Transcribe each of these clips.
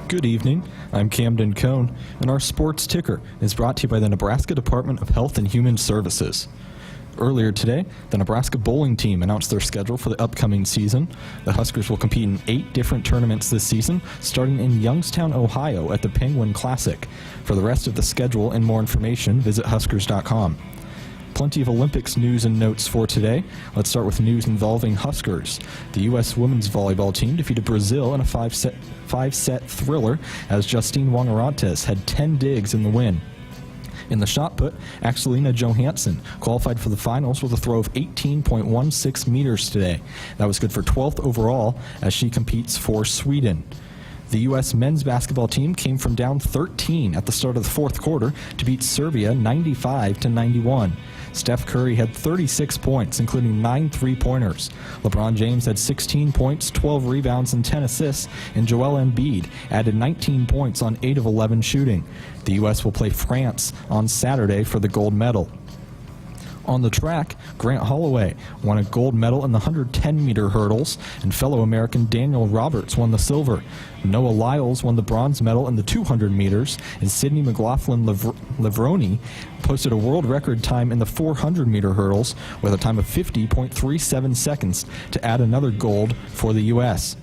Good evening, I'm Camden Cohn, and our sports ticker is brought to you by the Nebraska Department of Health and Human Services. Earlier today, the Nebraska bowling team announced their schedule for the upcoming season. The Huskers will compete in 8 different tournaments this season, starting in Youngstown, Ohio at the Penguin Classic. For the rest of the schedule and more information, visit Huskers.com. Plenty of Olympics news and notes for today. Let's start with news involving Huskers. The U.S. women's volleyball team defeated Brazil in a five-set thriller as Justine Wongerantes had 10 digs in the win. In the shot put, Axelina Johansson qualified for the finals with a throw of 18.16 meters today. That was good for 12th overall as she competes for Sweden. The U.S. men's basketball team came from down 13 at the start of the fourth quarter to beat Serbia 95-91. Steph Curry had 36 points, including 9 three-pointers. LeBron James had 16 points, 12 rebounds, and 10 assists, and Joel Embiid added 19 points on 8 of 11 shooting. The U.S. will play France on Saturday for the gold medal. On the track, Grant Holloway won a gold medal in the 110-meter hurdles, and fellow American Daniel Roberts won the silver. Noah Lyles won the bronze medal in the 200 meters, and Sydney McLaughlin-Levrone posted a world record time in the 400-meter hurdles with a time of 50.37 seconds to add another gold for the U.S.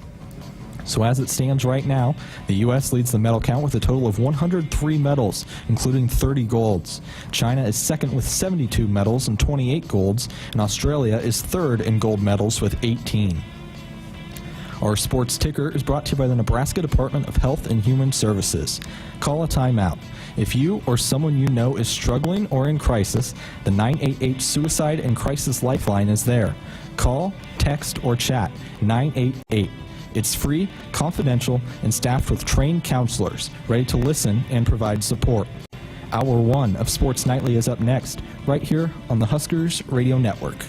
So as it stands right now, the U.S. leads the medal count with a total of 103 medals, including 30 golds. China is second with 72 medals and 28 golds, and Australia is third in gold medals with 18. Our sports ticker is brought to you by the Nebraska Department of Health and Human Services. Call a timeout. If you or someone you know is struggling or in crisis, the 988 Suicide and Crisis Lifeline is there. Call, text, or chat 988. It's free, confidential, and staffed with trained counselors ready to listen and provide support. Hour 1 of Sports Nightly is up next, right here on the Huskers Radio Network.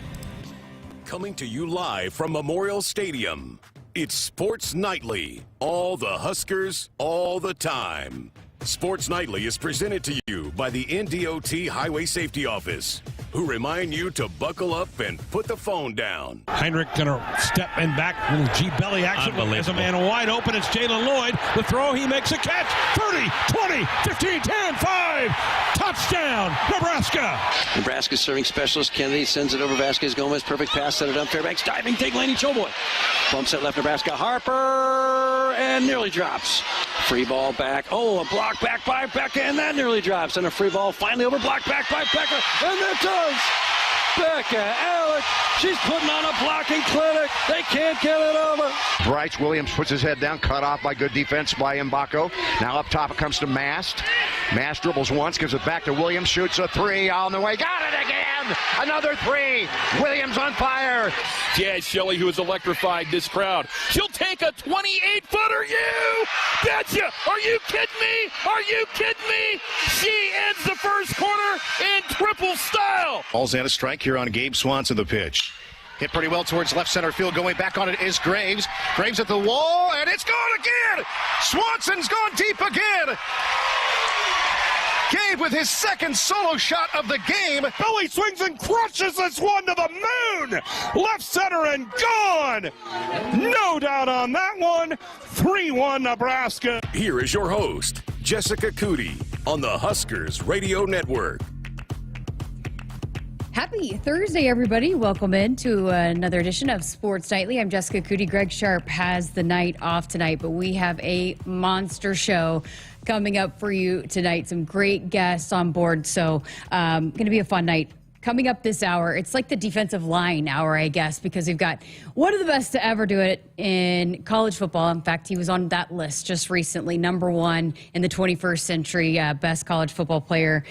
Coming to you live from Memorial Stadium, it's Sports Nightly. All the Huskers, all the time. Sports Nightly is presented to you by the NDOT Highway Safety Office, who remind you to buckle up and put the phone down. Heinrich gonna step in back, little G belly action as a man wide open. It's Jalen Lloyd. The throw, he makes a catch. 30, 20, 15, 10, 5. Touchdown, Nebraska. Nebraska serving specialist. Kennedy sends it over Vasquez Gomez. Perfect pass, set it up. Fairbanks diving, take Laney Choboy. Bumps it left Nebraska. Harper and nearly drops. Free ball back. Oh, a block back by Becca, and that nearly drops. And a free ball finally over, block back by Becca, and that does. Becca Alec, she's putting on a blocking clinic. They can't get it over. Bryce Williams puts his head down, cut off by good defense by Mbako. Now up top it comes to Mast. Mast dribbles once, gives it back to Williams, shoots a 3 on the way. Got it again! Another 3. Williams on fire. Jazz Shelley, who has electrified this crowd. She'll take a 28-footer. You betcha! Are you kidding me? Are you kidding me? She ends the first quarter in triple style. Ball's at a strike here on Gabe Swanson, the pitch. Hit pretty well towards left center field. Going back on it is Graves. Graves at the wall, and it's gone again! Swanson's gone deep again! Gabe with his second solo shot of the game. Billy swings and crushes this one to the moon. Left center and gone. No doubt on that one. 3-1 Nebraska. Here is your host, Jessica Coody, on the Huskers Radio Network. Happy Thursday, everybody. Welcome in to another edition of Sports Nightly. I'm Jessica Coody. Greg Sharpe has the night off tonight, but we have a monster show coming up for you tonight. Some great guests on board, so going to be a fun night. Coming up this hour, it's like the defensive line hour, I guess, because we've got one of the best to ever do it in college football. In fact, he was on that list just recently, #1 in the 21st century best college football player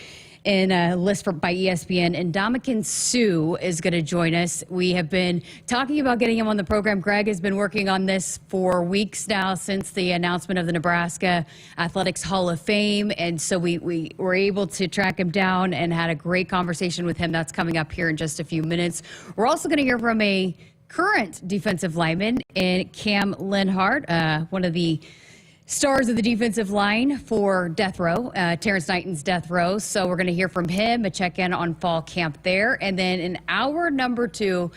in a list by ESPN. And Ndamukong Suh is going to join us. We have been talking about getting him on the program. Greg has been working on this for weeks now since the announcement of the Nebraska Athletics Hall of Fame. And so we were able to track him down and had a great conversation with him. That's coming up here in just a few minutes. We're also going to hear from a current defensive lineman in Cam Lenhardt, one of the stars of the defensive line for Death Row, Terrence Knighton's Death Row. So we're going to hear from him, a check-in on fall camp there. And then in hour number 2,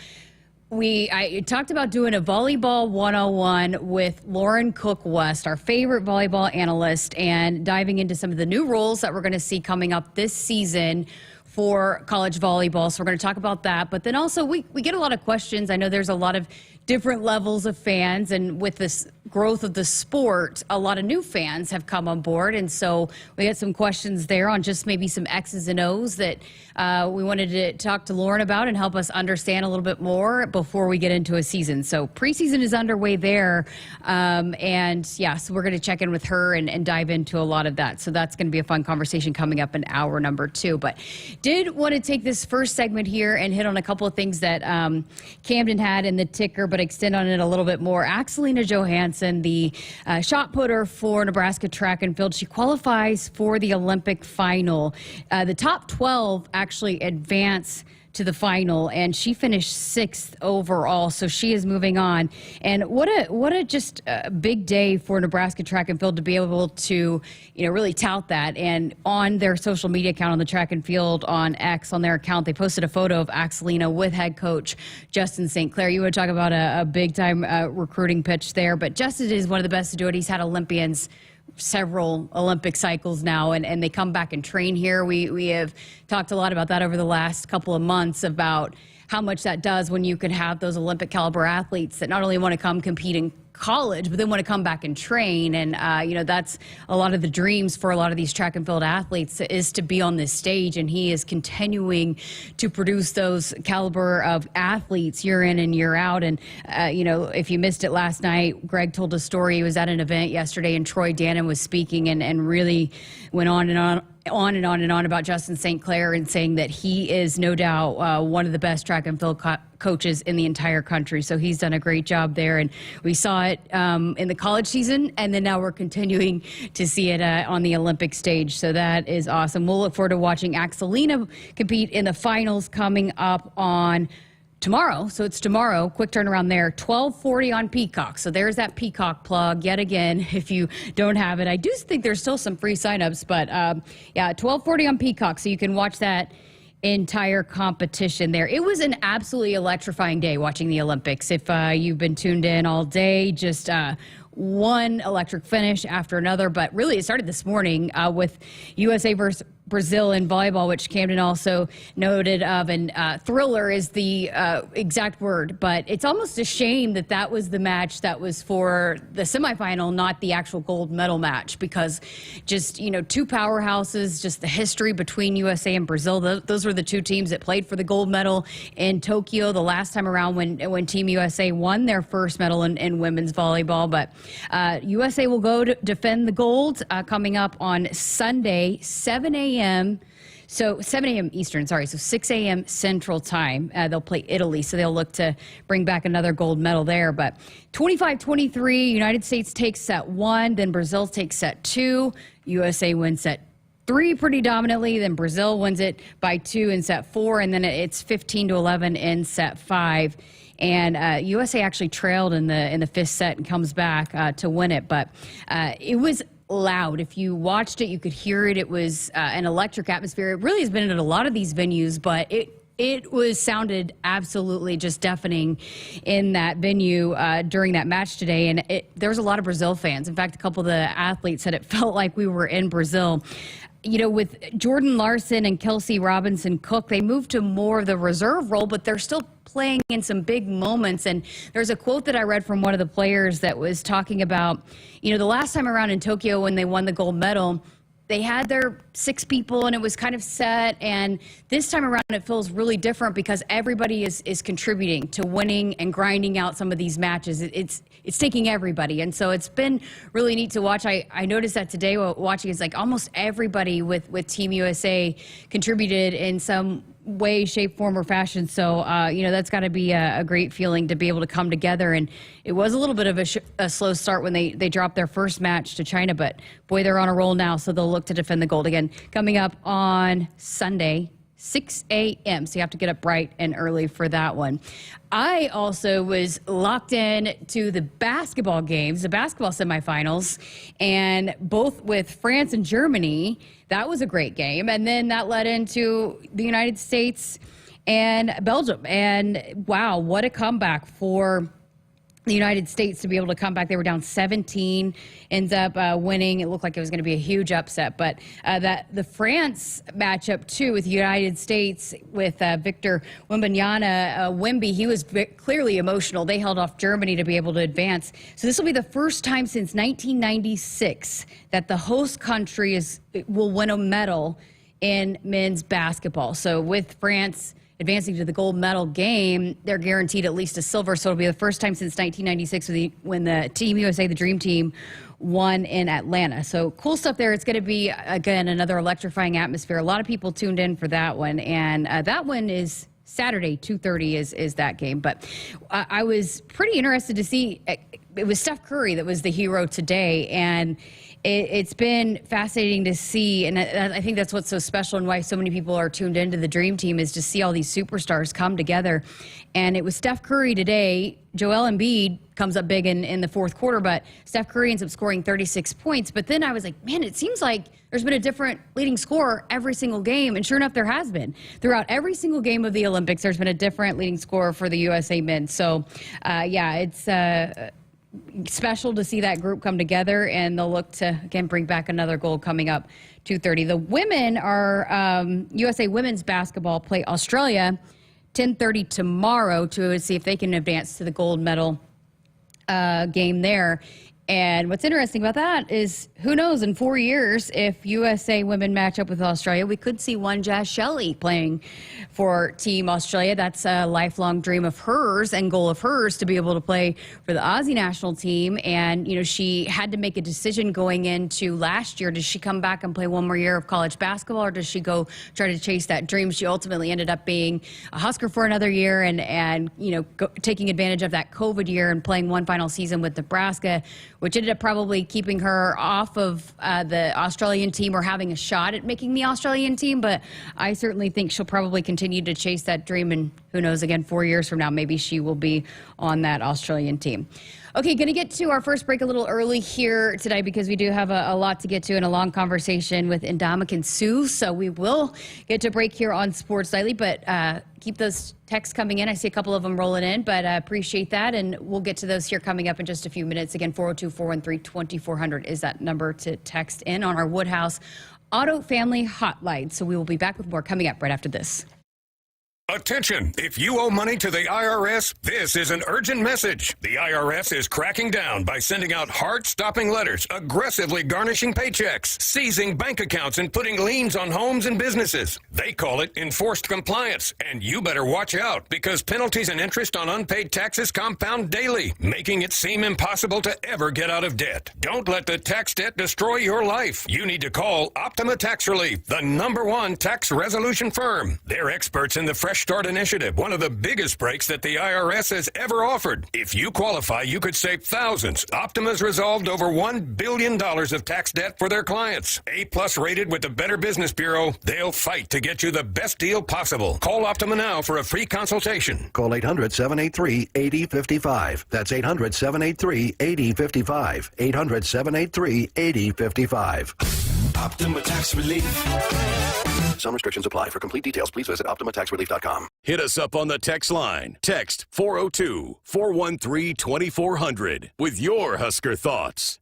I talked about doing a volleyball 101 with Lauren Cook-West, our favorite volleyball analyst, and diving into some of the new rules that we're going to see coming up this season for college volleyball. So we're going to talk about that. But then also we get a lot of questions. I know there's a lot of different levels of fans, and with this growth of the sport, a lot of new fans have come on board. And so we had some questions there on just maybe some X's and O's that we wanted to talk to Lauren about and help us understand a little bit more before we get into a season. So preseason is underway there. And yeah, so we're going to check in with her and dive into a lot of that. So that's going to be a fun conversation coming up in hour number 2. But did want to take this first segment here and hit on a couple of things that Camden had in the ticker, but extend on it a little bit more. Axelina Johansson, the shot putter for Nebraska track and field, she qualifies for the Olympic final. The top 12 actually advance to the final, and she finished 6th overall, so she is moving on. And what a just a big day for Nebraska track and field to be able to, really tout that. And on their social media account, on the track and field on X, on their account, they posted a photo of Axelina with head coach Justin St. Clair. You would talk about a big time recruiting pitch there, but Justin is one of the best to do it. He's had Olympians several Olympic cycles now, and they come back and train here. We have talked a lot about that over the last couple of months about how much that does when you can have those Olympic caliber athletes that not only want to come compete in college, but they want to come back and train. And, that's a lot of the dreams for a lot of these track and field athletes is to be on this stage. And he is continuing to produce those caliber of athletes year in and year out. And, if you missed it last night, Greg told a story. He was at an event yesterday and Troy Dannon was speaking and really went on and on about Justin St. Clair and saying that he is no doubt one of the best track and field coaches in the entire country. So he's done a great job there. And we saw it in the college season, and then now we're continuing to see it on the Olympic stage. So that is awesome. We'll look forward to watching Axelina compete in the finals coming up on tomorrow. So it's tomorrow. Quick turnaround there. 12:40 on Peacock. So there's that Peacock plug yet again. If you don't have it, I do think there's still some free signups, but 12:40 on Peacock. So you can watch that entire competition there. It was an absolutely electrifying day watching the Olympics. If you've been tuned in all day, just one electric finish after another. But really, it started this morning with USA versus Brazil in volleyball, which Camden also noted of, and thriller is the exact word. But it's almost a shame that was the match that was for the semifinal, not the actual gold medal match, because just, two powerhouses, just the history between USA and Brazil. Those were the two teams that played for the gold medal in Tokyo the last time around when Team USA won their first medal in women's volleyball. But USA will go to defend the gold coming up on Sunday, 7 a.m. So 7 a.m. Eastern, sorry. So 6 a.m. Central Time. They'll play Italy, so they'll look to bring back another gold medal there. But 25-23, United States takes set 1, then Brazil takes set 2. USA wins set 3 pretty dominantly, then Brazil wins it by 2 in set 4, and then it's 15-11 in set 5. And USA actually trailed in the 5th set and comes back to win it. But it was loud. If you watched it, you could hear it. It was an electric atmosphere. It really has been at a lot of these venues, but it was sounded absolutely just deafening in that venue during that match today. And there was a lot of Brazil fans. In fact, a couple of the athletes said it felt like we were in Brazil. With Jordan Larson and Kelsey Robinson Cook, they moved to more of the reserve role, but they're still playing in some big moments. And there's a quote that I read from one of the players that was talking about, the last time around in Tokyo when they won the gold medal, they had their 6 people and it was kind of set. And this time around, it feels really different because everybody is contributing to winning and grinding out some of these matches. It's taking everybody. And so it's been really neat to watch. I noticed that today watching is like almost everybody with Team USA contributed in some way, shape, form, or fashion. So, that's got to be a great feeling to be able to come together. And it was a little bit of a slow start when they dropped their first match to China, but boy, they're on a roll now. So they'll look to defend the gold again coming up on Sunday, 6 a.m. So you have to get up bright and early for that one. I also was locked in to the basketball games, the basketball semifinals, and both with France and Germany. That was a great game. And then that led into the United States and Belgium. And wow, what a comeback for the United States to be able to come back. They were down 17, ends up winning. It looked like it was going to be a huge upset, but the France matchup too with the United States with Victor Wembanyama, Wemby, he was clearly emotional. They held off Germany to be able to advance. So this will be the first time since 1996 that the host country will win a medal in men's basketball. So with France advancing to the gold medal game, they're guaranteed at least a silver. So it'll be the first time since 1996 when the Team USA, the Dream Team, won in Atlanta. So cool stuff there. It's going to be, again, another electrifying atmosphere. A lot of people tuned in for that one. And that one is Saturday, 2:30 is that game. But I was pretty interested to see, it was Steph Curry that was the hero today. And it's been fascinating to see, and I think that's what's so special and why so many people are tuned into the Dream Team is to see all these superstars come together. And it was Steph Curry today. Joel Embiid comes up big in the fourth quarter, but Steph Curry ends up scoring 36 points. But then I was like, man, it seems like there's been a different leading scorer every single game. And sure enough, there has been. Throughout every single game of the Olympics, there's been a different leading scorer for the USA men. So, yeah, it's special to see that group come together, and they'll look to, again, bring back another gold coming up 2:30. The women are USA women's basketball play Australia 10:30 tomorrow to see if they can advance to the gold medal game there. And what's interesting about that is, who knows, in 4 years, if USA women match up with Australia, we could see one Jazz Shelley playing for Team Australia. That's a lifelong dream of hers and goal of hers to be able to play for the Aussie national team. And, you know, she had to make a decision going into last year. Does she come back and play one more year of college basketball, or does she go try to chase that dream? She ultimately ended up being a Husker for another year and you know, taking advantage of that COVID year and playing one final season with Nebraska, which ended up probably keeping her off of the Australian team or having a shot at making the Australian team. But I certainly think she'll probably continue to chase that dream. And who knows, again, 4 years from now, maybe she will be on that Australian team. Okay, going to get to our first break a little early here today because we do have a lot to get to and a long conversation with Ndamukong Suh. So we will get to break here on Sports Nightly, but keep those texts coming in. I see a couple of them rolling in, but I appreciate that. And we'll get to those here coming up in just a few minutes. Again, 402-413-2400 is that number to text in on our Woodhouse Auto Family Hotline. So we will be back with more coming up right after this. Attention! If you owe money to the IRS, this is an urgent message. The IRS is cracking down by sending out heart-stopping letters, aggressively garnishing paychecks, seizing bank accounts, and putting liens on homes and businesses. They call it enforced compliance, and you better watch out because penalties and interest on unpaid taxes compound daily, making it seem impossible to ever get out of debt. Don't let the tax debt destroy your life. You need to call Optima Tax Relief, the #1 tax resolution firm. They're experts in the Fresh Start Initiative, one of the biggest breaks that the IRS has ever offered. If you qualify, you could save thousands. Optima's resolved over $1 billion of tax debt for their clients. A+ rated with the Better Business Bureau, they'll fight to get you the best deal possible. Call Optima now for a free consultation. Call 800-783-8055. That's 800-783-8055. 800-783-8055. Optima Tax Relief. Some restrictions apply. For complete details, please visit OptimaTaxRelief.com. Hit us up on the text line. Text 402-413-2400 with your Husker thoughts.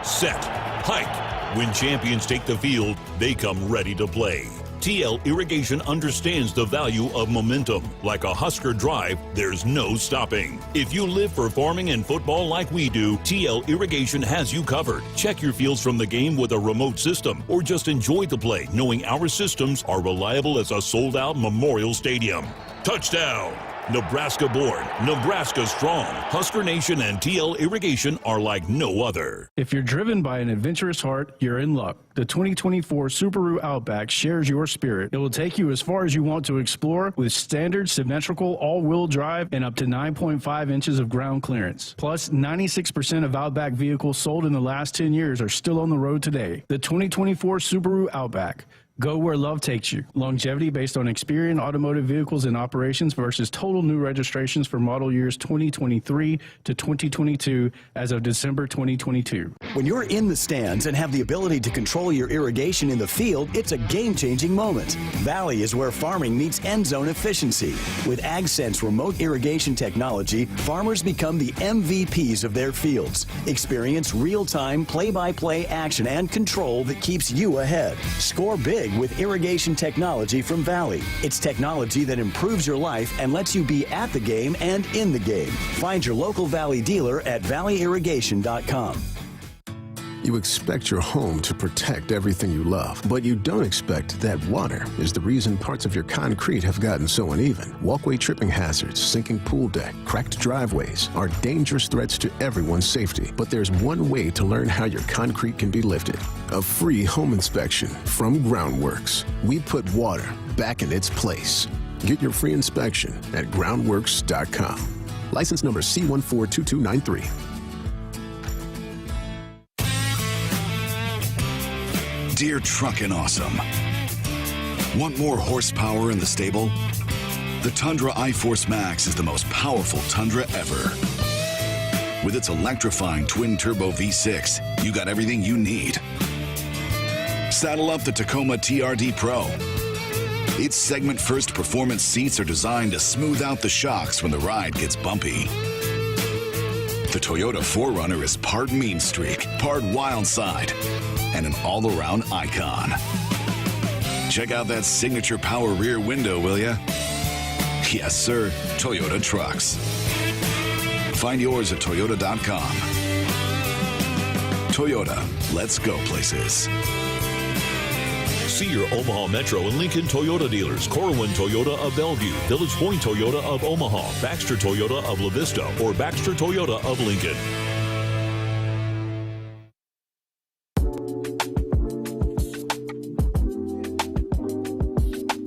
Set. Hike. When champions take the field, they come ready to play. TL Irrigation understands the value of momentum. Like a Husker drive, there's no stopping. If you live for farming and football like we do, TL Irrigation has you covered. Check your fields from the game with a remote system, or just enjoy the play knowing our systems are reliable as a sold-out Memorial Stadium. Touchdown! Nebraska born, Nebraska strong. Husker Nation and TL Irrigation are like no other. If you're driven by an adventurous heart, you're in luck. The 2024 Subaru Outback shares your spirit. It will take you as far as you want to explore with standard symmetrical all-wheel drive and up to 9.5 inches of ground clearance. Plus, 96% of Outback vehicles sold in the last 10 years are still on the road today. The 2024 Subaru Outback. Go where love takes you. Longevity based on Experian automotive vehicles in operations versus total new registrations for model years 2023 to 2022 as of December 2022. When you're in the stands and have the ability to control your irrigation in the field, it's a game-changing moment. Valley is where farming meets end zone efficiency. With AgSense remote irrigation technology, farmers become the MVPs of their fields. Experience real-time, play-by-play action and control that keeps you ahead. Score big with irrigation technology from Valley. It's technology that improves your life and lets you be at the game and in the game. Find your local Valley dealer at valleyirrigation.com. You expect your home to protect everything you love, but you don't expect that water is the reason parts of your concrete have gotten so uneven. Walkway tripping hazards, sinking pool deck, cracked driveways are dangerous threats to everyone's safety. But there's one way to learn how your concrete can be lifted. A free home inspection from Groundworks. We put water back in its place. Get your free inspection at groundworks.com. License number C142293. Dear Truckin' Awesome. Want more horsepower in the stable? The Tundra iForce Max is the most powerful Tundra ever. With its electrifying twin-turbo V6, you got everything you need. Saddle up the Tacoma TRD Pro. Its segment-first performance seats are designed to smooth out the shocks when the ride gets bumpy. The Toyota 4Runner is part mean streak, part wild side, and an all-around icon. Check out that signature power rear window, will ya? Yes, sir, Toyota trucks. Find yours at toyota.com. Toyota, let's go places. See your Omaha Metro and Lincoln Toyota dealers. Corwin Toyota of Bellevue, Village Point Toyota of Omaha, Baxter Toyota of La Vista, or Baxter Toyota of Lincoln.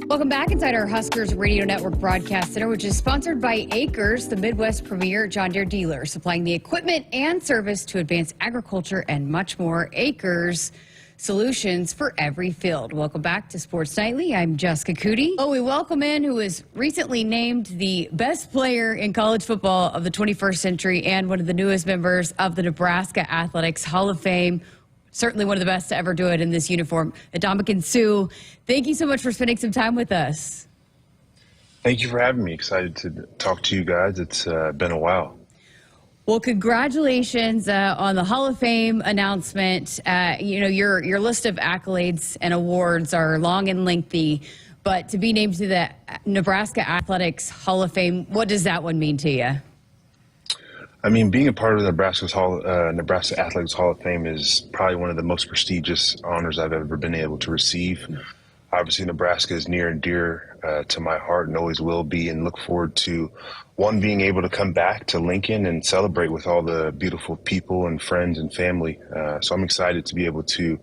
Welcome back inside our Huskers Radio Network Broadcast Center, which is sponsored by Akrs, the Midwest premier John Deere dealer, supplying the equipment and service to advance agriculture and much more. Akrs, solutions for every field. Welcome back to Sports Nightly. I'm Jessica Coody. Oh, we welcome in who was recently named the best player in college football of the 21st century and one of the newest members of the Nebraska Athletics Hall of Fame. Certainly one of the best to ever do it in this uniform. Ndamukong Suh, thank you so much for spending some time with us. Thank you for having me. Excited to talk to you guys. It's been a while. Well, congratulations on the Hall of Fame announcement. Your list of accolades and awards are long and lengthy, but to be named to the Nebraska Athletics Hall of Fame, what does that one mean to you? I mean, being a part of the Nebraska Athletics Hall of Fame is probably one of the most prestigious honors I've ever been able to receive. Obviously, Nebraska is near and dear to my heart and always will be, and look forward to, one, being able to come back to Lincoln and celebrate with all the beautiful people and friends and family. So I'm excited to be able to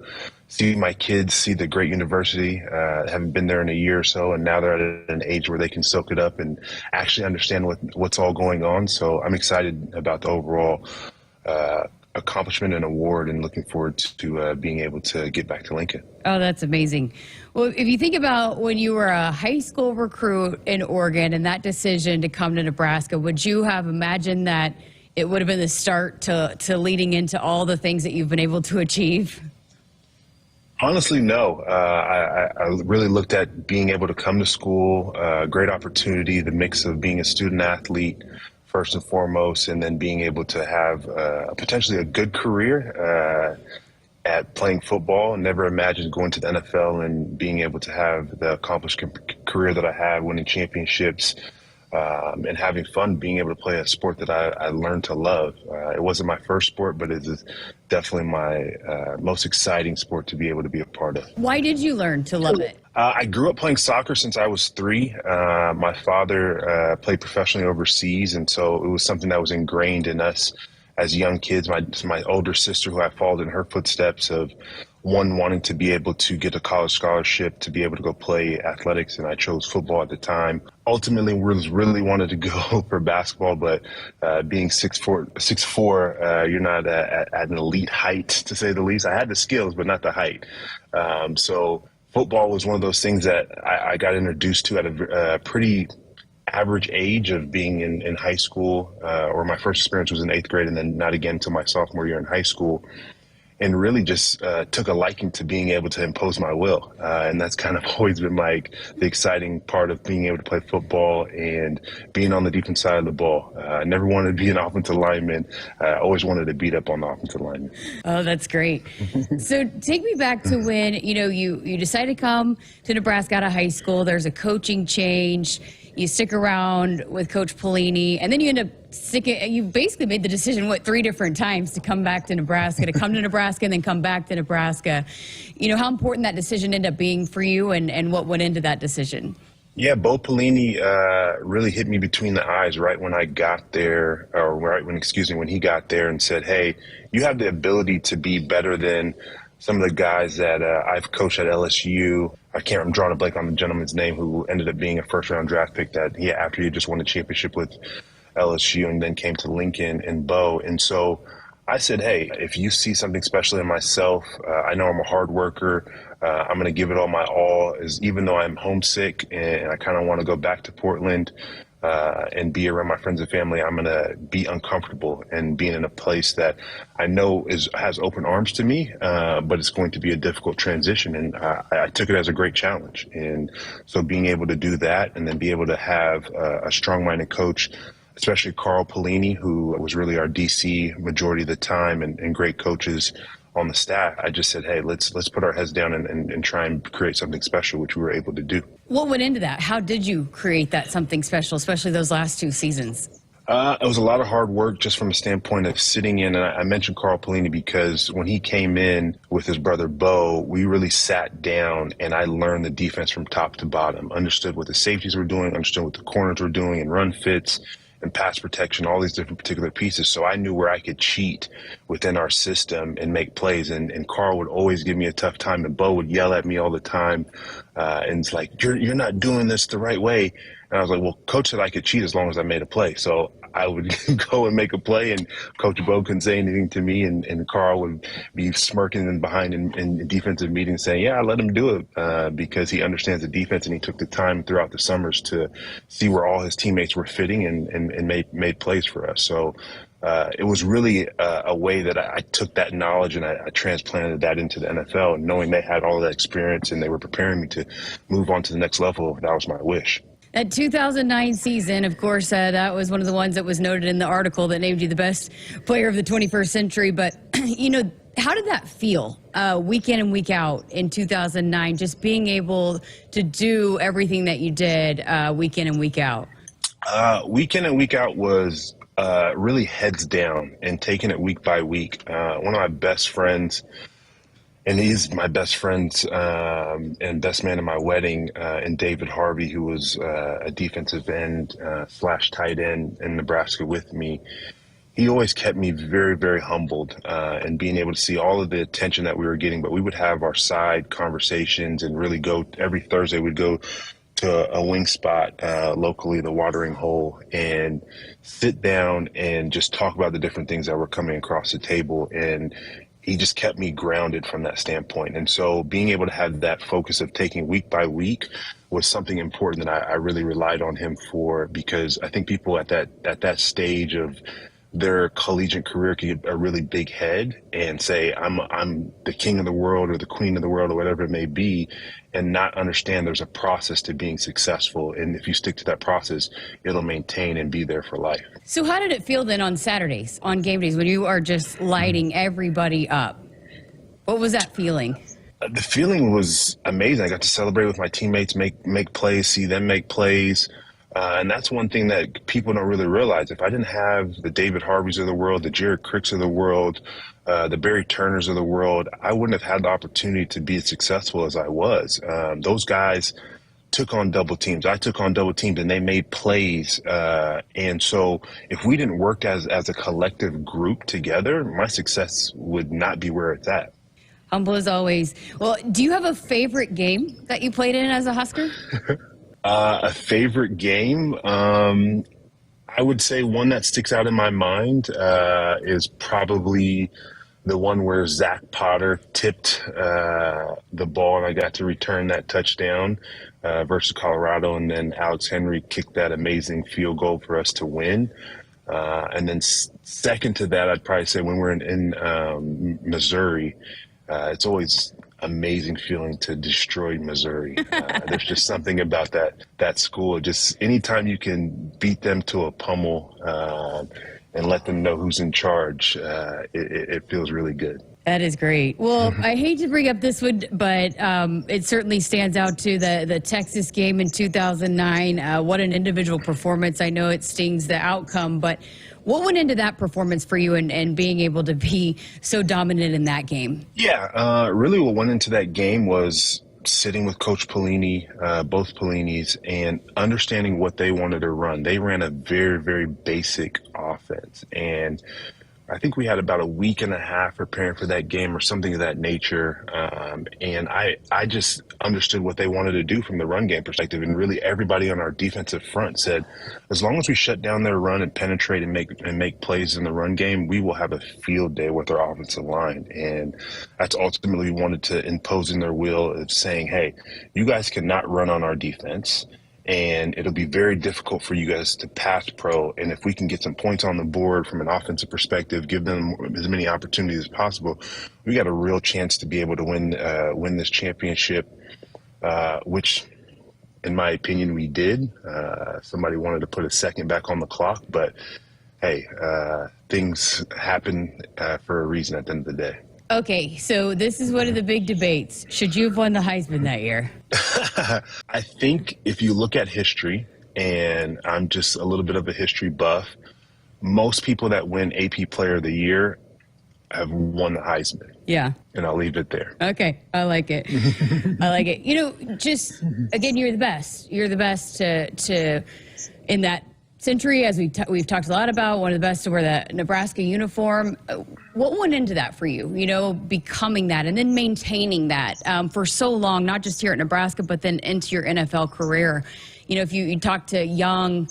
see my kids see the great university. Haven't been there in a year or so, and now they're at an age where they can soak it up and actually understand what's all going on. So I'm excited about the overall accomplishment and award, and looking forward to being able to get back to Lincoln. Oh, that's amazing. Well, if you think about when you were a high school recruit in Oregon and that decision to come to Nebraska, would you have imagined that it would have been the start to leading into all the things that you've been able to achieve? Honestly, no. I really looked at being able to come to school, great opportunity, the mix of being a student athlete, first and foremost, and then being able to have potentially a good career at playing football. Never imagined going to the NFL and being able to have the accomplished career that I had, winning championships, and having fun being able to play a sport that I learned to love. It wasn't my first sport, but it is definitely my most exciting sport to be able to be a part of. Why did you learn to love it? I grew up playing soccer since I was 3. My father played professionally overseas, and so it was something that was ingrained in us as young kids. My older sister, who I followed in her footsteps of wanting to be able to get a college scholarship to be able to go play athletics, and I chose football at the time. Ultimately, really wanted to go for basketball, but being 6'4", you're not at an elite height, to say the least. I had the skills, but not the height. So football was one of those things that I got introduced to at a pretty average age of being in high school, or my first experience was in 8th grade and then not again until my sophomore year in high school. And really just took a liking to being able to impose my will. And that's kind of always been like the exciting part of being able to play football and being on the defense side of the ball. I never wanted to be an offensive lineman. I always wanted to beat up on the offensive lineman. Oh, that's great. So take me back to when, you decided to come to Nebraska out of high school. There's a coaching change. You stick around with Coach Pelini, and then you end up you basically made the decision, 3 different times to come back to Nebraska, to come to Nebraska and then come back to Nebraska. How important that decision ended up being for you and what went into that decision? Yeah, Bo Pelini really hit me between the eyes right when I got there, or when he got there and said, hey, you have the ability to be better than some of the guys that I've coached at LSU. I'm drawing a blank on the gentleman's name who ended up being a first-round draft pick after he just won a championship with LSU and then came to Lincoln and Bo. And so I said, hey, if you see something special in myself, I know I'm a hard worker. I'm going to give it all my all, even though I'm homesick and I kind of want to go back to Portland and be around my friends and family. I'm going to be uncomfortable and being in a place that I know has open arms to me, but it's going to be a difficult transition. And I took it as a great challenge. And so being able to do that and then be able to have a strong-minded coach, especially Carl Pelini, who was really our DC majority of the time, and great coaches on the staff, I just said, hey, let's put our heads down and try and create something special, which we were able to do. What went into that? How did you create that something special, especially those last 2 seasons? It was a lot of hard work just from a standpoint of sitting in. And I mentioned Carl Pelini because when he came in with his brother Bo, we really sat down and I learned the defense from top to bottom, understood what the safeties were doing, understood what the corners were doing and run fits and pass protection, all these different particular pieces. So I knew where I could cheat within our system and make plays. And Carl would always give me a tough time, and Bo would yell at me all the time. And it's like, you're not doing this the right way. And I was like, well, Coach said I could cheat as long as I made a play. So I would go and make a play, and Coach Bo couldn't say anything to me, and Carl would be smirking behind in defensive meetings saying, yeah, I let him do it because he understands the defense, and he took the time throughout the summers to see where all his teammates were fitting and made plays for us. So it was really a way that I took that knowledge and I transplanted that into the NFL, and knowing they had all that experience and they were preparing me to move on to the next level, that was my wish. That 2009 season, of course, that was one of the ones that was noted in the article that named you the best player of the 21st century. But, how did that feel week in and week out in 2009, just being able to do everything that you did week in and week out? Week in and week out was really heads down and taking it week by week. One of my best friends, and he's my best friend and best man at my wedding, and David Harvey, who was a defensive end / tight end in Nebraska with me. He always kept me very, very humbled and being able to see all of the attention that we were getting. But we would have our side conversations and really go every Thursday. We'd go to a wing spot locally, the Watering Hole, and sit down and just talk about the different things that were coming across the table. And he just kept me grounded from that standpoint. And so being able to have that focus of taking week by week was something important that I really relied on him for, because I think people at that stage of their collegiate career can get a really big head and say, I'm the king of the world or the queen of the world or whatever it may be, and not understand there's a process to being successful. And if you stick to that process, it'll maintain and be there for life. So how did it feel then on Saturdays, on game days, when you are just lighting everybody up? What was that feeling? The feeling was amazing. I got to celebrate with my teammates, make plays, see them make plays. And that's one thing that people don't really realize. If I didn't have the David Harveys of the world, the Jared Cricks of the world, the Barry Turners of the world, I wouldn't have had the opportunity to be as successful as I was. Those guys took on double teams. I took on double teams, and they made plays. And so if we didn't work as a collective group together, my success would not be where it's at. Humble as always. Well, do you have a favorite game that you played in as a Husker? A favorite game? I would say one that sticks out in my mind is probably the one where Zach Potter tipped the ball and I got to return that touchdown versus Colorado, and then Alex Henry kicked that amazing field goal for us to win. And then second to that, I'd probably say when we're in Missouri, it's always amazing feeling to destroy Missouri. There's just something about that school. Just anytime you can beat them to a pummel and let them know who's in charge, it feels really good. That is great. Well, I hate to bring up this one, but it certainly stands out to the Texas game in 2009. What an individual performance. I know it stings the outcome, but what went into that performance for you and being able to be so dominant in that game? Yeah, really what went into that game was sitting with Coach Pelini, both Pelinis, and understanding what they wanted to run. They ran a very, very basic offense, and I think we had about a week and a half preparing for that game or something of that nature. And I just understood what they wanted to do from the run game perspective. And really everybody on our defensive front said, as long as we shut down their run and penetrate and make plays in the run game, we will have a field day with our offensive line. And that's ultimately we wanted to impose in their will of saying, hey, you guys cannot run on our defense. And it'll be very difficult for you guys to pass pro. And if we can get some points on the board from an offensive perspective, give them as many opportunities as possible, we got a real chance to be able to win this championship, which, in my opinion, we did. Somebody wanted to put a second back on the clock, but hey, things happen for a reason at the end of the day. Okay, so this is one of the big debates. Should you have won the Heisman that year? I think if you look at history, and I'm just a little bit of a history buff, most people that win AP Player of the Year have won the Heisman. Yeah. And I'll leave it there. Okay, I like it. I like it. You know, just, again, you're the best. You're the best to in that century, as we've talked a lot about, one of the best to wear the Nebraska uniform. What went into that for you, you know, becoming that and then maintaining that for so long, not just here at Nebraska, but then into your NFL career? You know, if you talk to young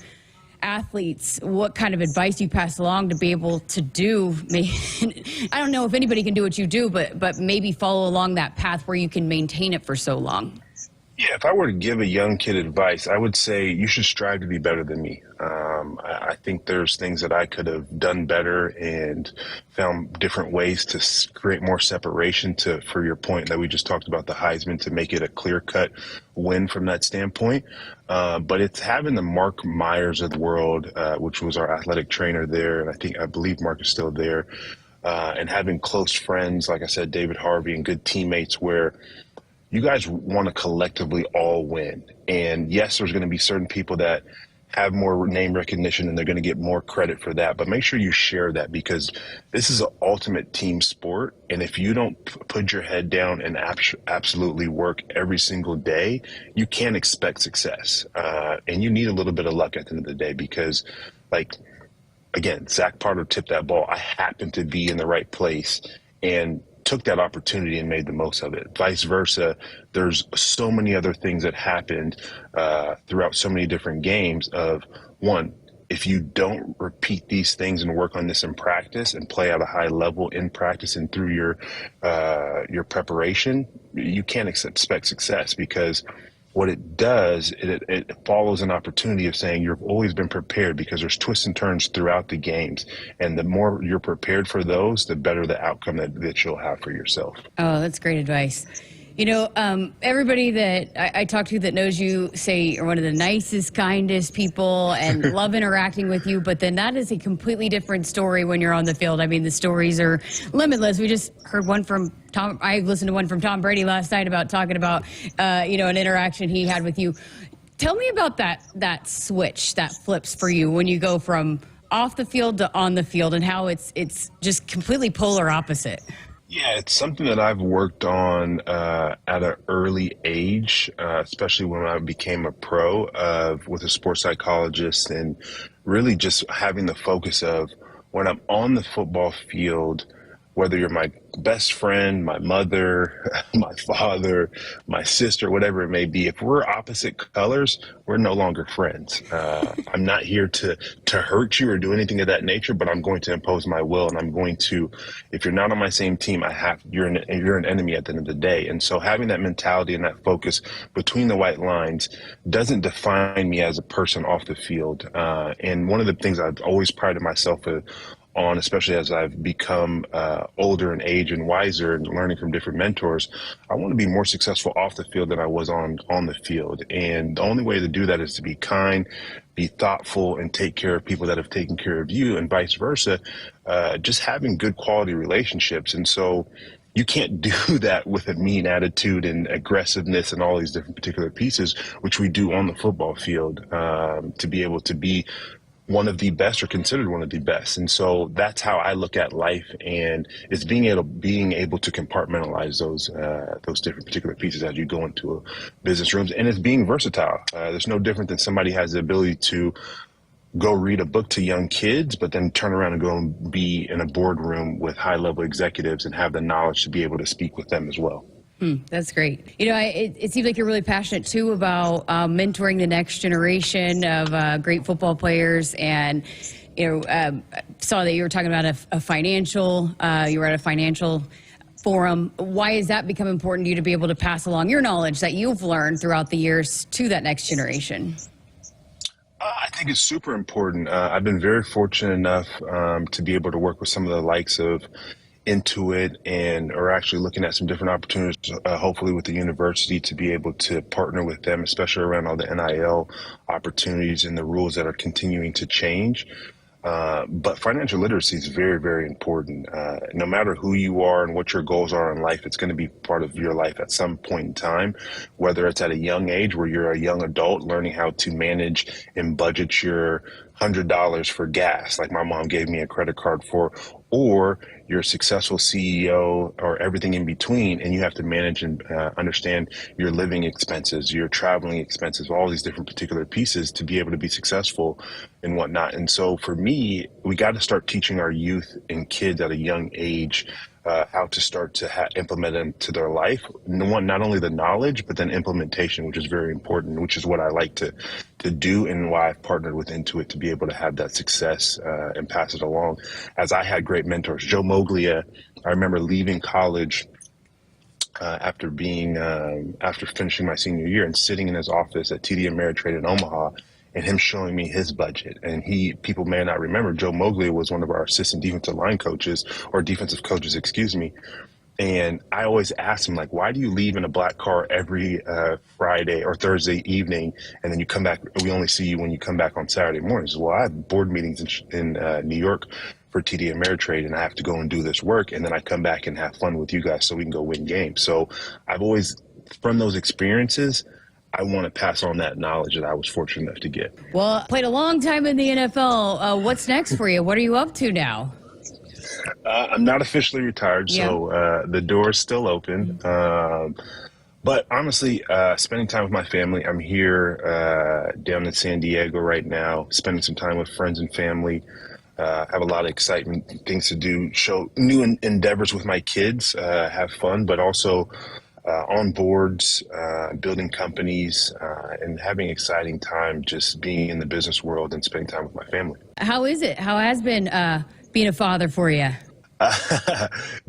athletes, what kind of advice you pass along to be able to do, I don't know if anybody can do what you do, but maybe follow along that path where you can maintain it for so long. Yeah, if I were to give a young kid advice, I would say you should strive to be better than me. I think there's things that I could have done better and found different ways to create more separation for your point that we just talked about, the Heisman, to make it a clear-cut win from that standpoint. But it's having the Mark Myers of the world, which was our athletic trainer there, and I believe Mark is still there, and having close friends, like I said, David Harvey, and good teammates where you guys want to collectively all win. And yes, there's going to be certain people that have more name recognition and they're going to get more credit for that. But make sure you share that, because this is an ultimate team sport. And if you don't put your head down and absolutely work every single day, you can't expect success. And you need a little bit of luck at the end of the day, because, like, again, Zach Potter tipped that ball. I happened to be in the right place and took that opportunity and made the most of it. Vice versa, there's so many other things that happened throughout so many different games of, one, if you don't repeat these things and work on this in practice and play at a high level in practice and through your preparation, you can't expect success, because what it does, it follows an opportunity of saying you've always been prepared, because there's twists and turns throughout the games. And the more you're prepared for those, the better the outcome that you'll have for yourself. Oh, that's great advice. You know, everybody that I talk to that knows you say you're one of the nicest, kindest people and love interacting with you, but then that is a completely different story when you're on the field. I mean, the stories are limitless. We just heard one from Tom. I listened to one from Tom Brady last night about talking about, you know, an interaction he had with you. Tell me about that switch that flips for you when you go from off the field to on the field, and how it's just completely polar opposite. Yeah, it's something that I've worked on at an early age, especially when I became a pro, with a sports psychologist, and really just having the focus of when I'm on the football field, whether you're my best friend, my mother, my father, my sister, whatever it may be, if we're opposite colors, we're no longer friends. I'm not here to hurt you or do anything of that nature, but I'm going to impose my will, and I'm going to, if you're not on my same team, you're an enemy at the end of the day. And so having that mentality and that focus between the white lines doesn't define me as a person off the field. And one of the things I've always prided myself on, especially as I've become older in age and wiser and learning from different mentors, I want to be more successful off the field than I was on the field. And the only way to do that is to be kind, be thoughtful, and take care of people that have taken care of you, and vice versa, just having good quality relationships. And so you can't do that with a mean attitude and aggressiveness and all these different particular pieces, which we do on the football field, to be able to be one of the best or considered one of the best. And so that's how I look at life, and it's being able to compartmentalize those different particular pieces as you go into business rooms. And it's being versatile. There's no different than somebody has the ability to go read a book to young kids, but then turn around and go and be in a boardroom with high-level executives and have the knowledge to be able to speak with them as well. That's great. You know, it seems like you're really passionate, too, about mentoring the next generation of great football players. And, you know, saw that you were talking about a financial, you were at a financial forum. Why has that become important to you to be able to pass along your knowledge that you've learned throughout the years to that next generation? I think it's super important. I've been very fortunate enough to be able to work with some of the likes of Intuit, and are actually looking at some different opportunities, hopefully with the university, to be able to partner with them, especially around all the NIL opportunities and the rules that are continuing to change. But financial literacy is very, very important. No matter who you are and what your goals are in life, it's going to be part of your life at some point in time, whether it's at a young age where you're a young adult learning how to manage and budget your $100 for gas, like my mom gave me a credit card for, or you're a successful CEO, or everything in between, and you have to manage and understand your living expenses, your traveling expenses, all these different particular pieces to be able to be successful and whatnot. And so for me, we got to start teaching our youth and kids at a young age how to start to implement into their life. Not only the knowledge, but then implementation, which is very important, which is what I like to do, and why I've partnered with Intuit to be able to have that success and pass it along. As I had great mentors, Joe Moglia, I remember leaving college after finishing my senior year and sitting in his office at TD Ameritrade in Omaha, and him showing me his budget. And people may not remember, Joe Moglia was one of our assistant defensive line coaches, or defensive coaches, excuse me. And I always asked him, like, why do you leave in a black car every Friday or Thursday evening, and then you come back, we only see you when you come back on Saturday mornings? Well, I have board meetings in New York for TD Ameritrade, and I have to go and do this work, and then I come back and have fun with you guys so we can go win games. So I've always, from those experiences, I want to pass on that knowledge that I was fortunate enough to get. Well, played a long time in the NFL. What's next for you? What are you up to now? I'm not officially retired, so the door is still open. But honestly, spending time with my family. I'm here down in San Diego right now, spending some time with friends and family. Have a lot of excitement, things to do, show new endeavors with my kids, have fun, but also on boards, building companies, and having exciting time just being in the business world and spending time with my family. How is it? How has been being a father for you?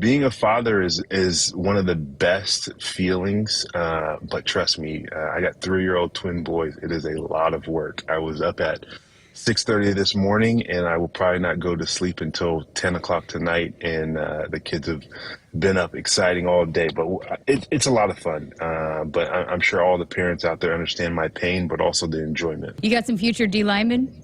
Being a father is one of the best feelings, but trust me, I got 3-year-old twin boys. It is a lot of work. I was up at 6:30 this morning, and I will probably not go to sleep until 10 o'clock tonight, and the kids have been up exciting all day, but it's a lot of fun. But I'm sure all the parents out there understand my pain, but also the enjoyment. You got some future D linemen?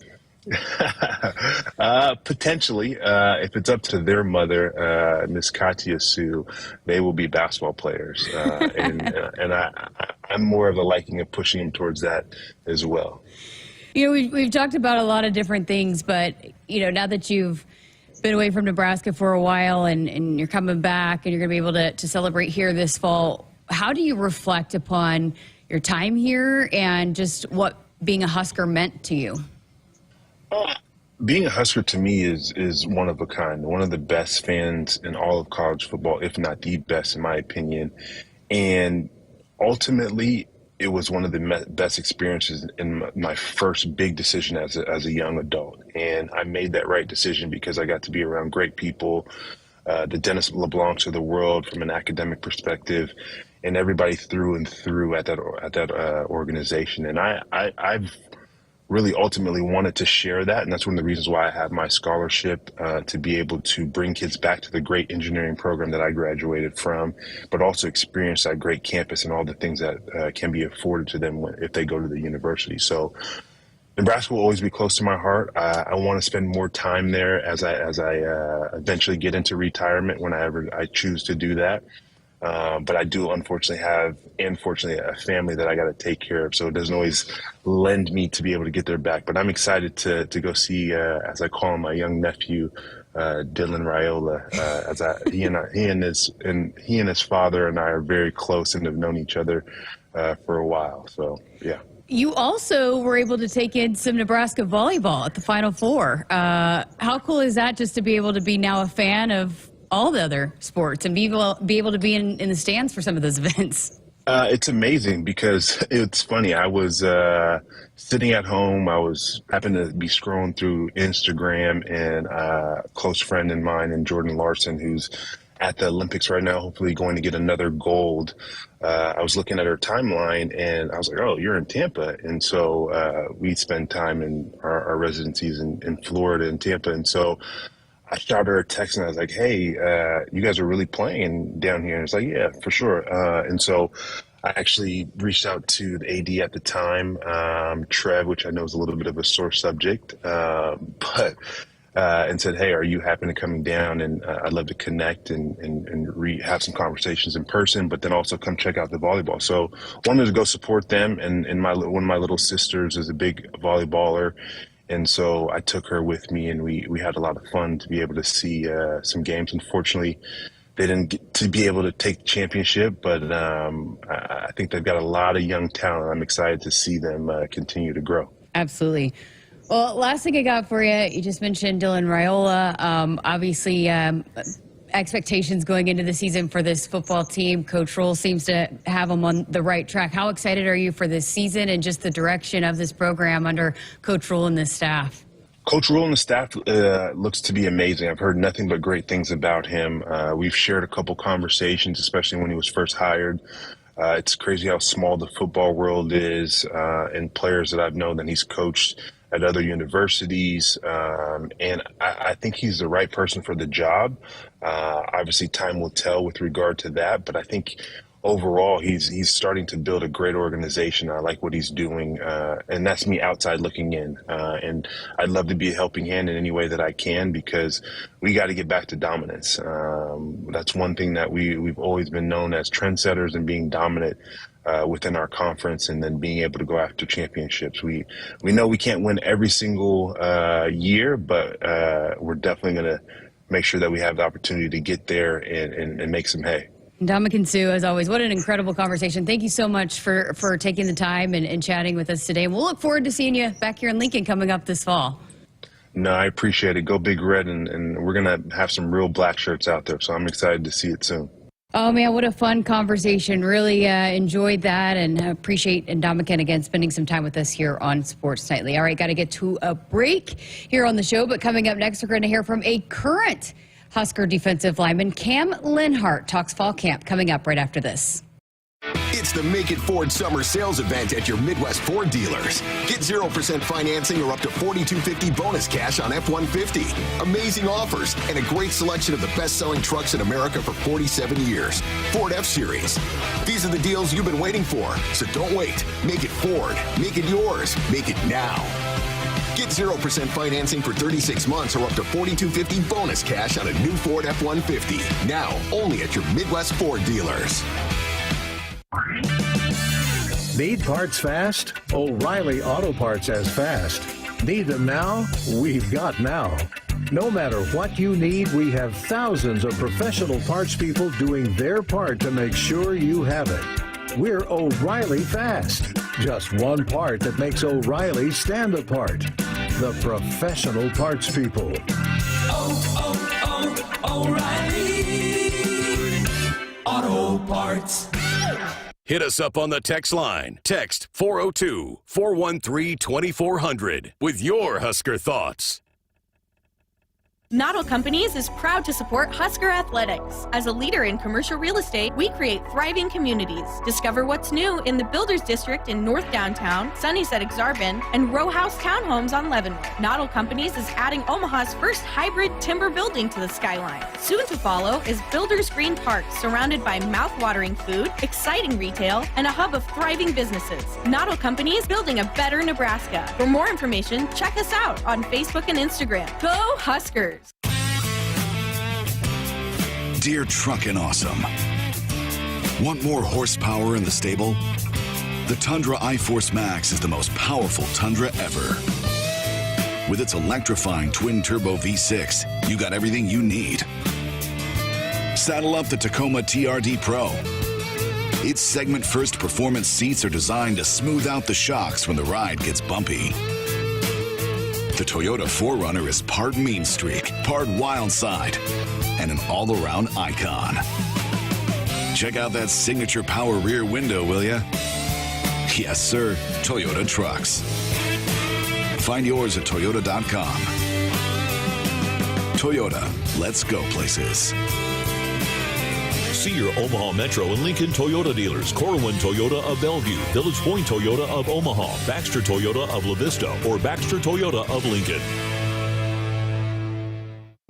Potentially, if it's up to their mother, Miss Katia Suh, they will be basketball players, and I'm more of a liking of pushing them towards that as well. You know, we've talked about a lot of different things, but, you know, now that you've been away from Nebraska for a while and you're coming back and you're going to be able to celebrate here this fall, how do you reflect upon your time here and just what being a Husker meant to you? Being a Husker to me is one of a kind, one of the best fans in all of college football, if not the best in my opinion. And ultimately, it was one of the best experiences in my first big decision as a young adult. And I made that right decision because I got to be around great people, the Dennis LeBlancs of the world from an academic perspective, and everybody through and through at that organization. And I've really ultimately wanted to share that, and that's one of the reasons why I have my scholarship, to be able to bring kids back to the great engineering program that I graduated from, but also experience that great campus and all the things that can be afforded to them if they go to the university. So Nebraska will always be close to my heart. I want to spend more time there as I eventually get into retirement, whenever I choose to do that. But I do unfortunately have, unfortunately, a family that I got to take care of. So it doesn't always lend me to be able to get there back. But I'm excited to go see, as I call him, my young nephew, Dylan Raiola. He and his father and I are very close and have known each other for a while. So yeah. You also were able to take in some Nebraska volleyball at the Final Four. How cool is that, just to be able to be now a fan of all the other sports and be able to be in the stands for some of those events? It's amazing because it's funny. I was sitting at home. Happened to be scrolling through Instagram, and a close friend of mine, and Jordan Larson, who's at the Olympics right now, hopefully going to get another gold. I was looking at her timeline, and I was like, "Oh, you're in Tampa." And so we spend time in our residencies in Florida and Tampa, and so I shot her a text and I was like, "Hey, you guys are really playing down here?" And it's like, "Yeah, for sure." And so I actually reached out to the AD at the time, Trev, which I know is a little bit of a sore subject, and said, "Hey, are you happen to coming down? And I'd love to connect and have some conversations in person, but then also come check out the volleyball." So wanted to go support them. And one of my little sisters is a big volleyballer. And so I took her with me, and we had a lot of fun to be able to see some games. Unfortunately, they didn't get to be able to take the championship, but I think they've got a lot of young talent. I'm excited to see them continue to grow. Absolutely. Well, last thing I got for you just mentioned Dylan Raiola. Obviously, expectations going into the season for this football team. Coach Rule seems to have them on the right track. How excited are you for this season and just the direction of this program under Coach Rule and this staff? Coach Rule and the staff looks to be amazing. I've heard nothing but great things about him. We've shared a couple conversations, especially when he was first hired. It's crazy how small the football world is, and players that I've known that he's coached at other universities, and I think he's the right person for the job. Obviously, time will tell with regard to that, but I think overall he's starting to build a great organization. I like what he's doing, and that's me outside looking in. And I'd love to be a helping hand in any way that I can, because we got to get back to dominance. That's one thing that we've always been known as, trendsetters and being dominant within our conference, and then being able to go after championships. We know we can't win every single year, but we're definitely going to make sure that we have the opportunity to get there and make some hay. Ndamukong Suh, as always, what an incredible conversation. Thank you so much for taking the time and chatting with us today. We'll look forward to seeing you back here in Lincoln coming up this fall. No, I appreciate it. Go Big Red, and we're going to have some real black shirts out there, so I'm excited to see it soon. Oh, man, what a fun conversation. Really enjoyed that, and appreciate Ndamukong again spending some time with us here on Sports Nightly. All right, got to get to a break here on the show, but coming up next, we're going to hear from a current Husker defensive lineman. Cam Lenhardt talks fall camp, coming up right after this. It's the Make It Ford Summer Sales Event at your Midwest Ford dealers. Get 0% financing or up to $4,250 bonus cash on F-150. Amazing offers and a great selection of the best-selling trucks in America for 47 years. Ford F-Series. These are the deals you've been waiting for, so don't wait. Make it Ford. Make it yours. Make it now. Get 0% financing for 36 months or up to $4,250 bonus cash on a new Ford F-150. Now, only at your Midwest Ford dealers. Need parts fast? O'Reilly Auto Parts has fast. Need them now? We've got now. No matter what you need, we have thousands of professional parts people doing their part to make sure you have it. We're O'Reilly Fast. Just one part that makes O'Reilly stand apart. The professional parts people. O'Reilly Auto Parts. Hit us up on the text line. Text 402-413-2400 with your Husker thoughts. Nottle Companies is proud to support Husker Athletics. As a leader in commercial real estate, we create thriving communities. Discover what's new in the Builders District in North Downtown, Sunnyside Exarban, and row house townhomes on Leavenworth. Nottle Companies is adding Omaha's first hybrid timber building to the skyline. Soon to follow is Builders Green Park, surrounded by mouth-watering food, exciting retail, and a hub of thriving businesses. Nottle Companies, building a better Nebraska. For more information, check us out on Facebook and Instagram. Go Huskers! Dear Truckin' Awesome. Want more horsepower in the stable? The Tundra iForce Max is the most powerful Tundra ever. With its electrifying twin-turbo V6, you got everything you need. Saddle up the Tacoma TRD Pro. Its segment-first performance seats are designed to smooth out the shocks when the ride gets bumpy. The Toyota 4Runner is part mean streak, part wild side, and an all-around icon. Check out that signature power rear window, will ya? Yes, sir, Toyota trucks. Find yours at Toyota.com. Toyota, let's go places. See your Omaha Metro and Lincoln Toyota dealers. Corwin Toyota of Bellevue, Village Point Toyota of Omaha, Baxter Toyota of La Vista, or Baxter Toyota of Lincoln.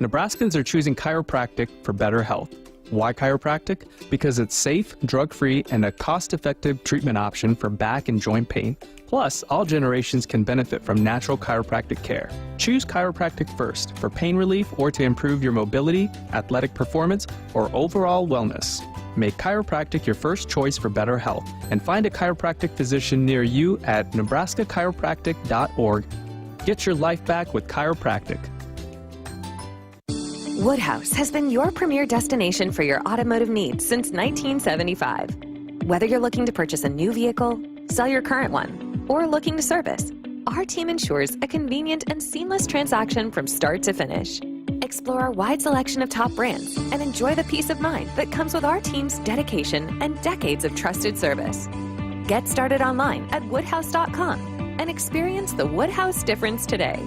Nebraskans are choosing chiropractic for better health. Why chiropractic? Because it's safe, drug-free, and a cost-effective treatment option for back and joint pain. Plus, all generations can benefit from natural chiropractic care. Choose chiropractic first for pain relief or to improve your mobility, athletic performance, or overall wellness. Make chiropractic your first choice for better health and find a chiropractic physician near you at nebraska-chiropractic.org. Get your life back with chiropractic. Woodhouse has been your premier destination for your automotive needs since 1975. Whether you're looking to purchase a new vehicle, sell your current one, or looking to service, our team ensures a convenient and seamless transaction from start to finish. Explore our wide selection of top brands and enjoy the peace of mind that comes with our team's dedication and decades of trusted service. Get started online at woodhouse.com and experience the Woodhouse difference today.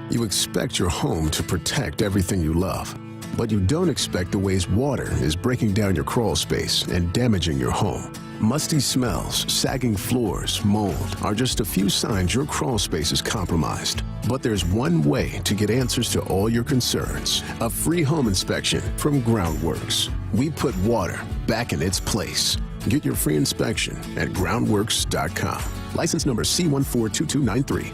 You expect your home to protect everything you love, but you don't expect the ways water is breaking down your crawl space and damaging your home. Musty smells, sagging floors, mold are just a few signs your crawl space is compromised. But there's one way to get answers to all your concerns. A free home inspection from Groundworks. We put water back in its place. Get your free inspection at groundworks.com. License number C142293.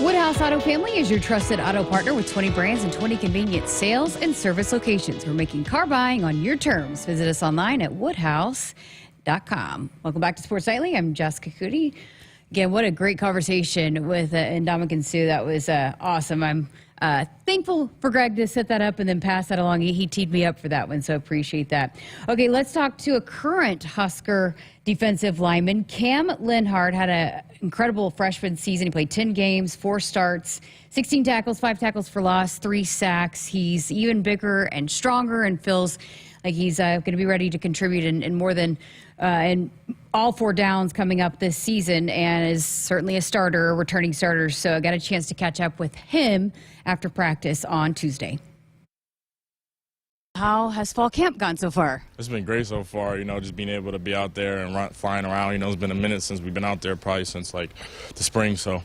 Woodhouse Auto Family is your trusted auto partner with 20 brands and 20 convenient sales and service locations. We're making car buying on your terms. Visit us online at woodhouse.com. Welcome back to Sports Nightly. I'm Jessica Coody. Again, what a great conversation with Ndamukong Suh. That was awesome. I'm thankful for Greg to set that up and then pass that along. He teed me up for that one, so appreciate that. Okay, let's talk to a current Husker defensive lineman. Cam Lenhardt had an incredible freshman season. He played 10 games, 4 starts, 16 tackles, 5 tackles for loss, 3 sacks. He's even bigger and stronger and feels like he's going to be ready to contribute in more than in all 4 downs coming up this season, and is certainly a starter, a returning starter. So I got a chance to catch up with him after practice on Tuesday. How has fall camp gone so far? It's been great so far, just being able to be out there and flying around. It's been a minute since we've been out there, probably since like the spring. So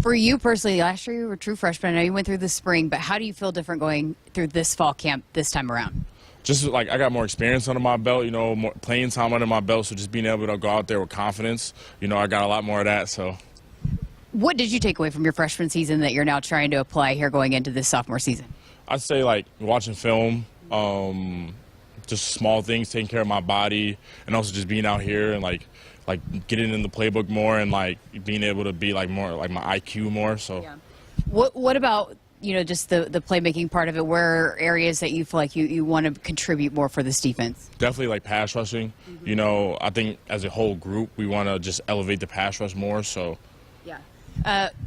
for you personally, last year you were a true freshman. I know you went through the spring, but how do you feel different going through this fall camp this time around? Just like I got more experience under my belt, more playing time under my belt, so just being able to go out there with confidence, I got a lot more of that. So what did you take away from your freshman season that you're now trying to apply here going into this sophomore season? I'd say like watching film, just small things, taking care of my body, and also just being out here and like getting in the playbook more and like being able to be like more like my IQ more. So yeah. What about just the playmaking part of it, where are areas that you feel like you want to contribute more for this defense? Definitely like pass rushing. I think as a whole group, we want to just elevate the pass rush more. So,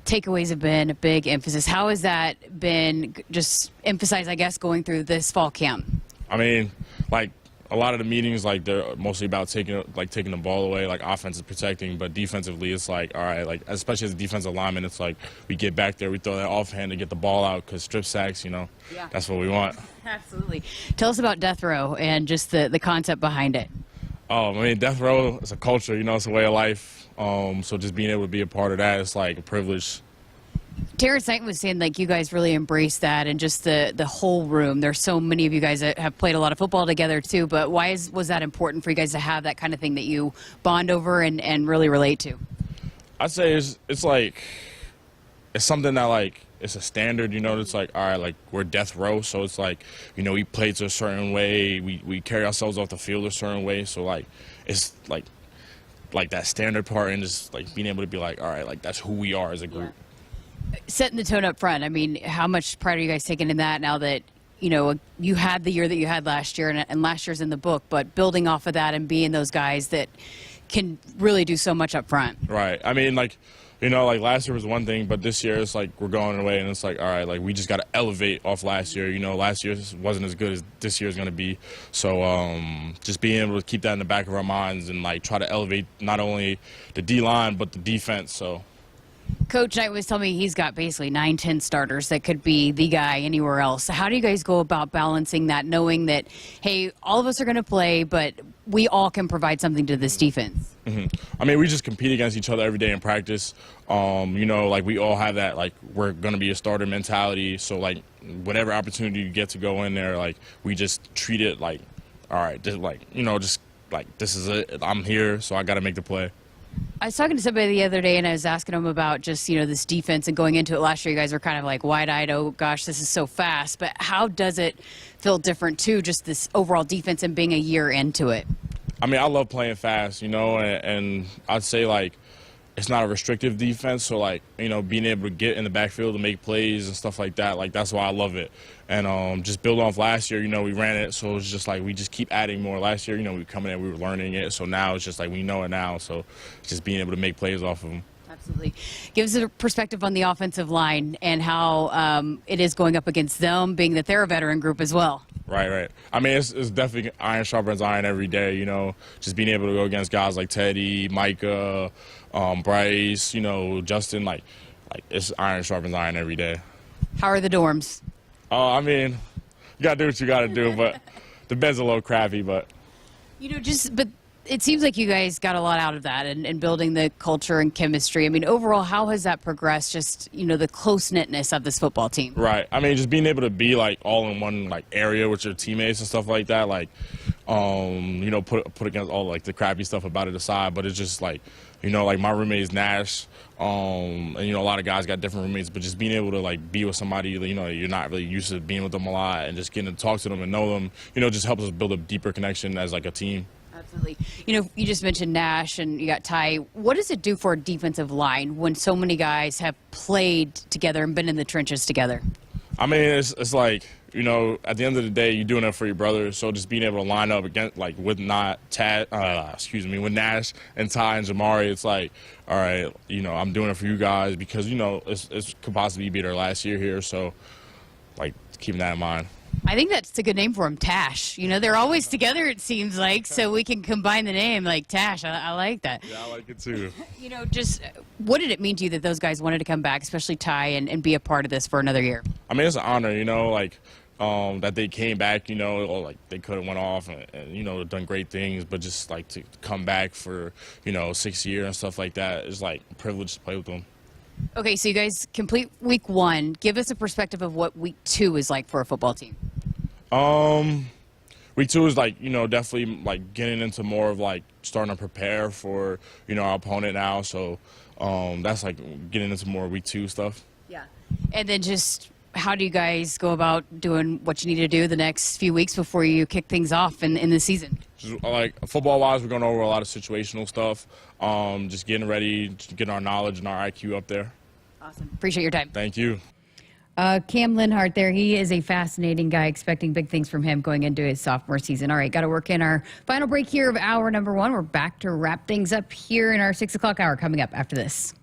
takeaways have been a big emphasis. How has that been just emphasized, I guess, going through this fall camp? I mean, like a lot of the meetings, like they're mostly about taking the ball away, like offensive protecting, but defensively, it's like, all right, like especially as a defensive lineman, it's like we get back there, we throw that offhand to get the ball out because strip sacks, that's what we want. Absolutely. Tell us about death row and just the concept behind it. I mean, death row is a culture, it's a way of life. So just being able to be a part of that, it's like a privilege. Terrence Knight was saying like you guys really embrace that and just the whole room. There's so many of you guys that have played a lot of football together too, but was that important for you guys to have that kind of thing that you bond over and really relate to? I'd say it's like it's something that like it's a standard, it's like, all right, like we're death row, so it's like, we play to a certain way, we carry ourselves off the field a certain way, so like it's like that standard part and just like being able to be like, all right, like that's who we are as a group. Yeah. Setting the tone up front, I mean, how much pride are you guys taking in that now that, you had the year that you had last year and last year's in the book, but building off of that and being those guys that can really do so much up front? Right. I mean, like last year was one thing, but this year it's like we're going away and it's like, all right, like we just got to elevate off last year. Last year wasn't as good as this year is going to be. So just being able to keep that in the back of our minds and like try to elevate not only the D-line but the defense. So. Coach Knight was telling me he's got basically 9-10 starters that could be the guy anywhere else. So how do you guys go about balancing that, knowing that, hey, all of us are going to play, but we all can provide something to this defense? I mean, we just compete against each other every day in practice. Like we all have that, like we're going to be a starter mentality. So like whatever opportunity you get to go in there, like we just treat it like, all right, just like, just like this is it. I'm here, so I got to make the play. I was talking to somebody the other day, and I was asking them about just, this defense and going into it last year. You guys were kind of like wide-eyed, oh, gosh, this is so fast. But how does it feel different, too, just this overall defense and being a year into it? I mean, I love playing fast, and I'd say, like, it's not a restrictive defense. So, like, being able to get in the backfield and make plays and stuff like that, like, that's why I love it. And just build off last year, we ran it. So it's just like we just keep adding more. Last year, we coming in, we were learning it. So now it's just like we know it now. So just being able to make plays off of them. Absolutely. Give us a perspective on the offensive line and how it is going up against them, being that they're a veteran group as well. Right. I mean, it's definitely iron sharpens iron every day, just being able to go against guys like Teddy, Micah, Bryce, Justin, like it's iron sharpens iron every day. How are the dorms? I mean, you got to do what you got to do, but the bed's a little crappy, but. But it seems like you guys got a lot out of that and building the culture and chemistry. I mean, overall, how has that progressed, just, the close-knitness of this football team? Right. I mean, just being able to be, like, all in one, like, area with your teammates and stuff like that, like, put against all, like, the crappy stuff about it aside, but it's just, like, like my roommate is Nash, and, a lot of guys got different roommates, but just being able to, like, be with somebody, you're not really used to being with them a lot and just getting to talk to them and know them, just helps us build a deeper connection as, like, a team. Absolutely. You just mentioned Nash and you got Ty. What does it do for a defensive line when so many guys have played together and been in the trenches together? I mean, it's like, at the end of the day, you're doing it for your brother. So just being able to line up against, like, with Nash and Ty and Jamari, it's like, all right, I'm doing it for you guys because, it could possibly be their last year here. So, like, keeping that in mind. I think that's a good name for them, Tash. They're always together, it seems like, so we can combine the name, like Tash. I like that. Yeah, I like it too. Just what did it mean to you that those guys wanted to come back, especially Ty, and be a part of this for another year? I mean, it's an honor, that they came back, like they could have went off and done great things, but just like to come back for, 6 years and stuff like that, it's like a privilege to play with them. Okay, so you guys complete week 1. Give us a perspective of what week 2 is like for a football team. Week 2 is like, definitely like getting into more of like starting to prepare for, our opponent now. So that's like getting into more week 2 stuff. Yeah. And then just how do you guys go about doing what you need to do the next few weeks before you kick things off in the season? Just, like football-wise, we're going over a lot of situational stuff. Just getting ready, just getting our knowledge and our IQ up there. Awesome. Appreciate your time. Thank you. Cam Lenhardt there, he is a fascinating guy, expecting big things from him going into his sophomore season. All right, got to work in our final break here of hour number 1. We're back to wrap things up here in our 6 o'clock hour coming up after this.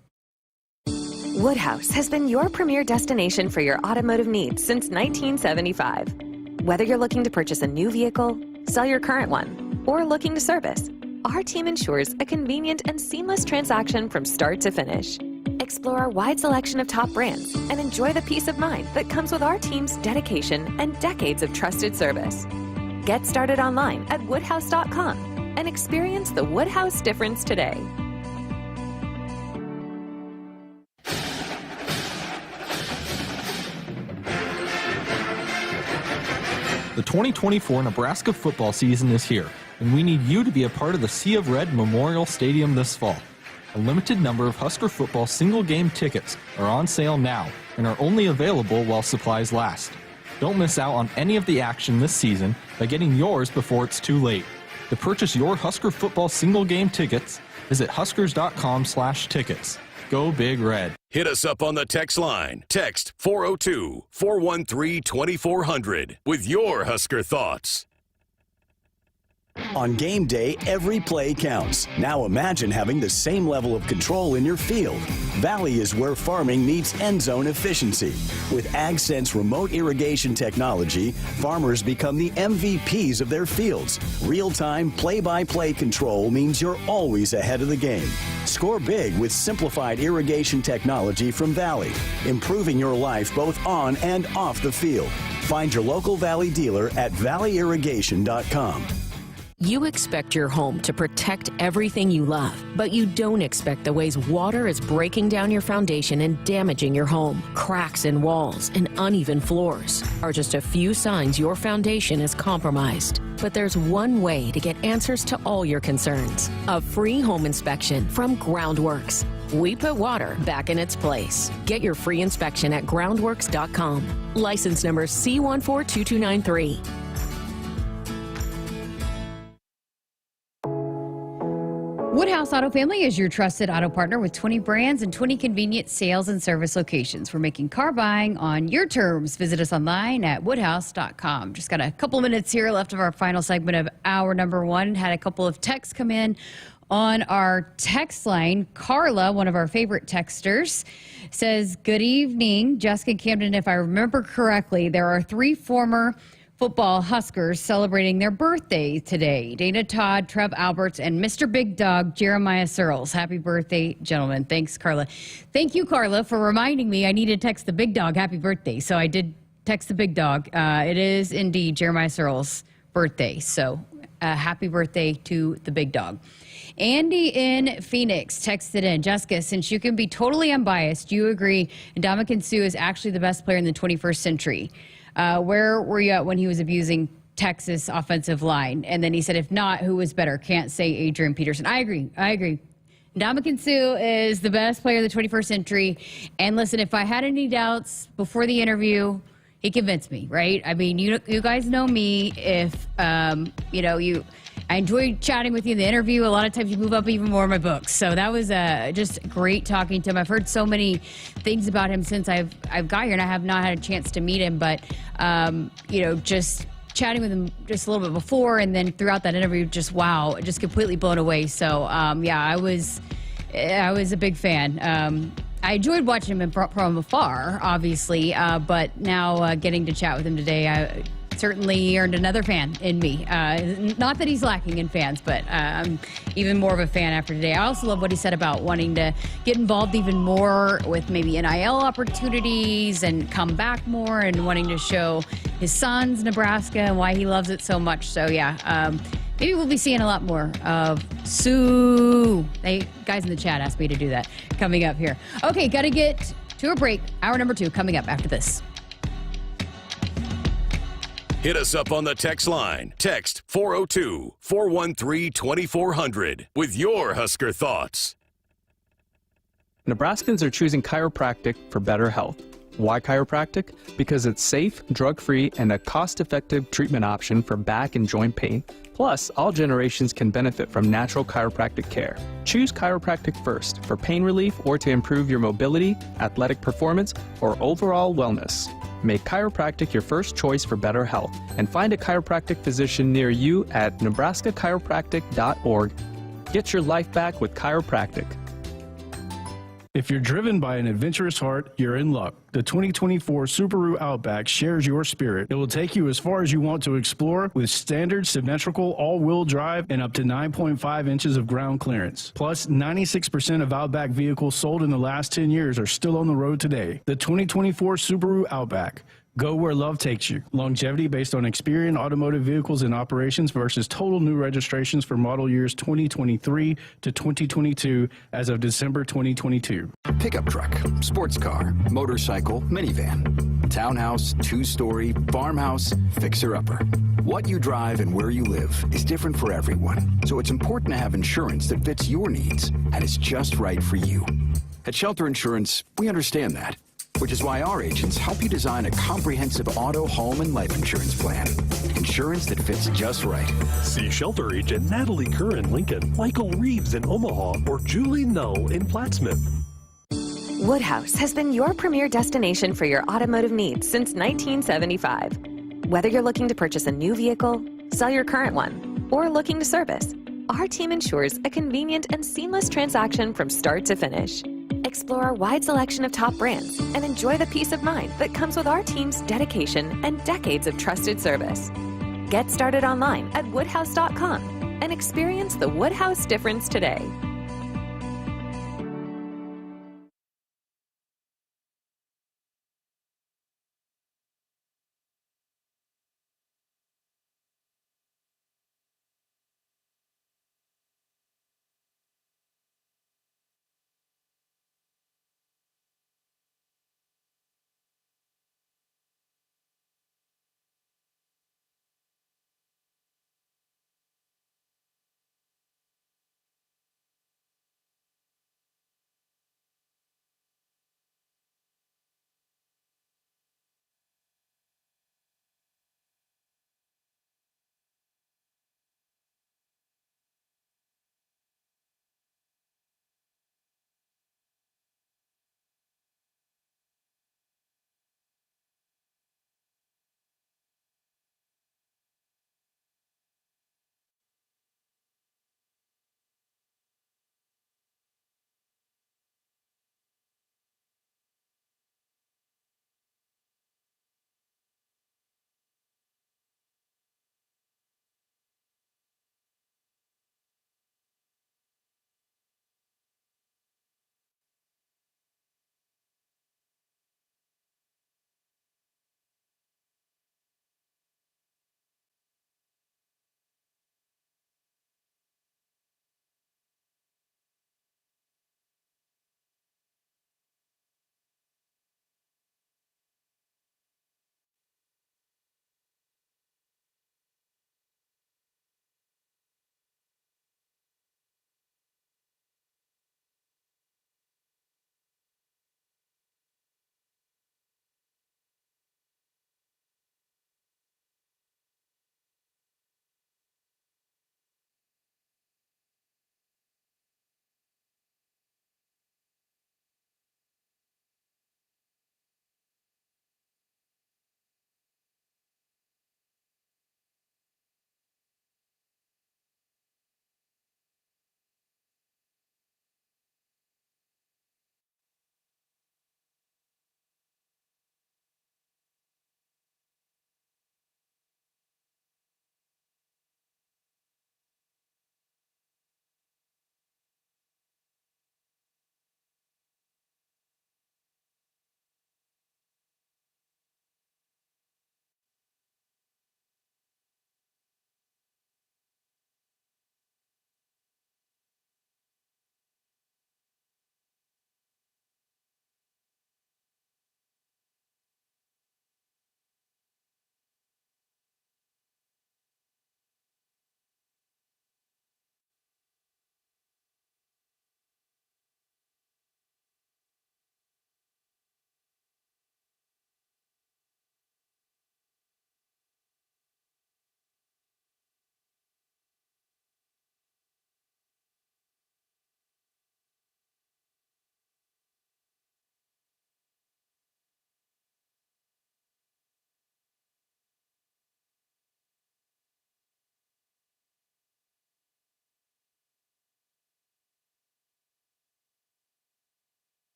Woodhouse has been your premier destination for your automotive needs since 1975. Whether you're looking to purchase a new vehicle, sell your current one, or looking to service, our team ensures a convenient and seamless transaction from start to finish. Explore our wide selection of top brands and enjoy the peace of mind that comes with our team's dedication and decades of trusted service. Get started online at woodhouse.com and experience the Woodhouse difference today. The 2024 Nebraska football season is here, and we need you to be a part of the Sea of Red Memorial Stadium this fall. A limited number of Husker football single-game tickets are on sale now and are only available while supplies last. Don't miss out on any of the action this season by getting yours before it's too late. To purchase your Husker football single-game tickets, visit huskers.com/tickets. Go Big Red. Hit us up on the text line. Text 402-413-2400 with your Husker thoughts. On game day, every play counts. Now imagine having the same level of control in your field. Valley is where farming meets end zone efficiency. With AgSense remote irrigation technology, farmers become the MVPs of their fields. Real-time, play-by-play control means you're always ahead of the game. Score big with simplified irrigation technology from Valley, improving your life both on and off the field. Find your local Valley dealer at valleyirrigation.com. You expect your home to protect everything you love, but you don't expect the ways water is breaking down your foundation and damaging your home. Cracks in walls and uneven floors are just a few signs your foundation is compromised. But there's one way to get answers to all your concerns: a free home inspection from Groundworks. We put water back in its place. Get your free inspection at groundworks.com. License number C142293. Woodhouse Auto Family is your trusted auto partner with 20 brands and 20 convenient sales and service locations. We're making car buying on your terms. Visit us online at woodhouse.com. Just got a couple minutes here left of our final segment of hour number 1. Had a couple of texts come in on our text line. Carla, one of our favorite texters, says, "Good evening, Jessica Camden. If I remember correctly, there are 3 former football Huskers celebrating their birthday today: Dana Todd, Trev Alberts, and Mr. Big Dog, Jeremiah Searles. Happy birthday, gentlemen." Thanks, Carla. Thank you, Carla, for reminding me I need to text the Big Dog happy birthday. So I did text the Big Dog. It is indeed Jeremiah Searles' birthday. So happy birthday to the Big Dog. Andy in Phoenix texted in, "Jessica, since you can be totally unbiased, you agree Ndamukong Suh is actually the best player in the 21st century. Where were you at when he was abusing Texas offensive line?" And then he said, "If not, who was better? Can't say Adrian Peterson." I agree. Ndamukong Suh is the best player of the 21st century. And listen, if I had any doubts before the interview, he convinced me, right? I mean, you guys know me. If, I enjoyed chatting with you in the interview. A lot of times you move up even more in my books. So that was just great talking to him. I've heard so many things about him since I've got here, and I have not had a chance to meet him. But, just chatting with him just a little bit before and then throughout that interview, just wow, just completely blown away. So, I was a big fan. I enjoyed watching him from afar, obviously, but now getting to chat with him today, I certainly earned another fan in me. Not that he's lacking in fans, but I'm even more of a fan after today. I also love what he said about wanting to get involved even more with maybe NIL opportunities and come back more, and wanting to show his sons Nebraska and why he loves it so much. So, maybe we'll be seeing a lot more of Sue. Guys in the chat asked me to do that coming up here. Okay, got to get to a break. Hour number 2 coming up after this. Hit us up on the text line. Text 402-413-2400 with your Husker thoughts. Nebraskans are choosing chiropractic for better health. Why chiropractic? Because it's safe, drug-free, and a cost-effective treatment option for back and joint pain. Plus, all generations can benefit from natural chiropractic care. Choose chiropractic first for pain relief or to improve your mobility, athletic performance, or overall wellness. Make chiropractic your first choice for better health and find a chiropractic physician near you at nebraska-chiropractic.org. Get your life back with chiropractic. If you're driven by an adventurous heart, you're in luck. The 2024 Subaru Outback shares your spirit. It will take you as far as you want to explore with standard symmetrical all-wheel drive and up to 9.5 inches of ground clearance. Plus, 96% of Outback vehicles sold in the last 10 years are still on the road today. The 2024 Subaru Outback. Go where love takes you. Longevity based on Experian Automotive Vehicles in operations versus total new registrations for model years 2023 to 2022 as of December 2022. Pickup truck, sports car, motorcycle, minivan, townhouse, two-story, farmhouse, fixer-upper. What you drive and where you live is different for everyone, so it's important to have insurance that fits your needs and is just right for you. At Shelter Insurance, we understand that, which is why our agents help you design a comprehensive auto, home, and life insurance plan. Insurance that fits just right. See Shelter Agent Natalie Kerr in Lincoln, Michael Reeves in Omaha, or Julie Null in Plattsmouth. Woodhouse has been your premier destination for your automotive needs since 1975. Whether you're looking to purchase a new vehicle, sell your current one, or looking to service, our team ensures a convenient and seamless transaction from start to finish. Explore our wide selection of top brands and enjoy the peace of mind that comes with our team's dedication and decades of trusted service. Get started online at woodhouse.com and experience the Woodhouse difference today.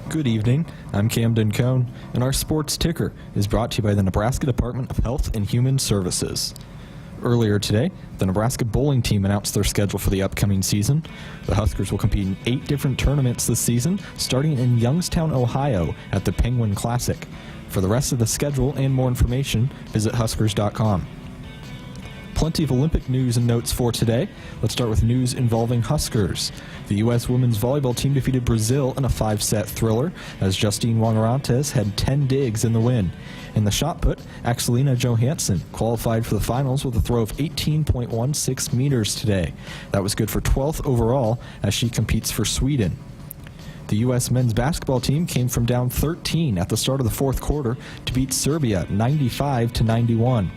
Good evening, I'm Cam Lenhardt, and our sports ticker is brought to you by the Nebraska Department of Health and Human Services. Earlier today, the Nebraska bowling team announced their schedule for the upcoming season. The Huskers will compete in 8 different tournaments this season, starting in Youngstown, Ohio at the Penguin Classic. For the rest of the schedule and more information, visit Huskers.com. Plenty of Olympic news and notes for today. Let's start with news involving Huskers. The U.S. women's volleyball team defeated Brazil in a 5-set thriller as Justine Wangarantes had 10 digs in the win. In the shot put, Axelina Johansson qualified for the finals with a throw of 18.16 meters today. That was good for 12th overall as she competes for Sweden. The U.S. men's basketball team came from down 13 at the start of the fourth quarter to beat Serbia 95-91.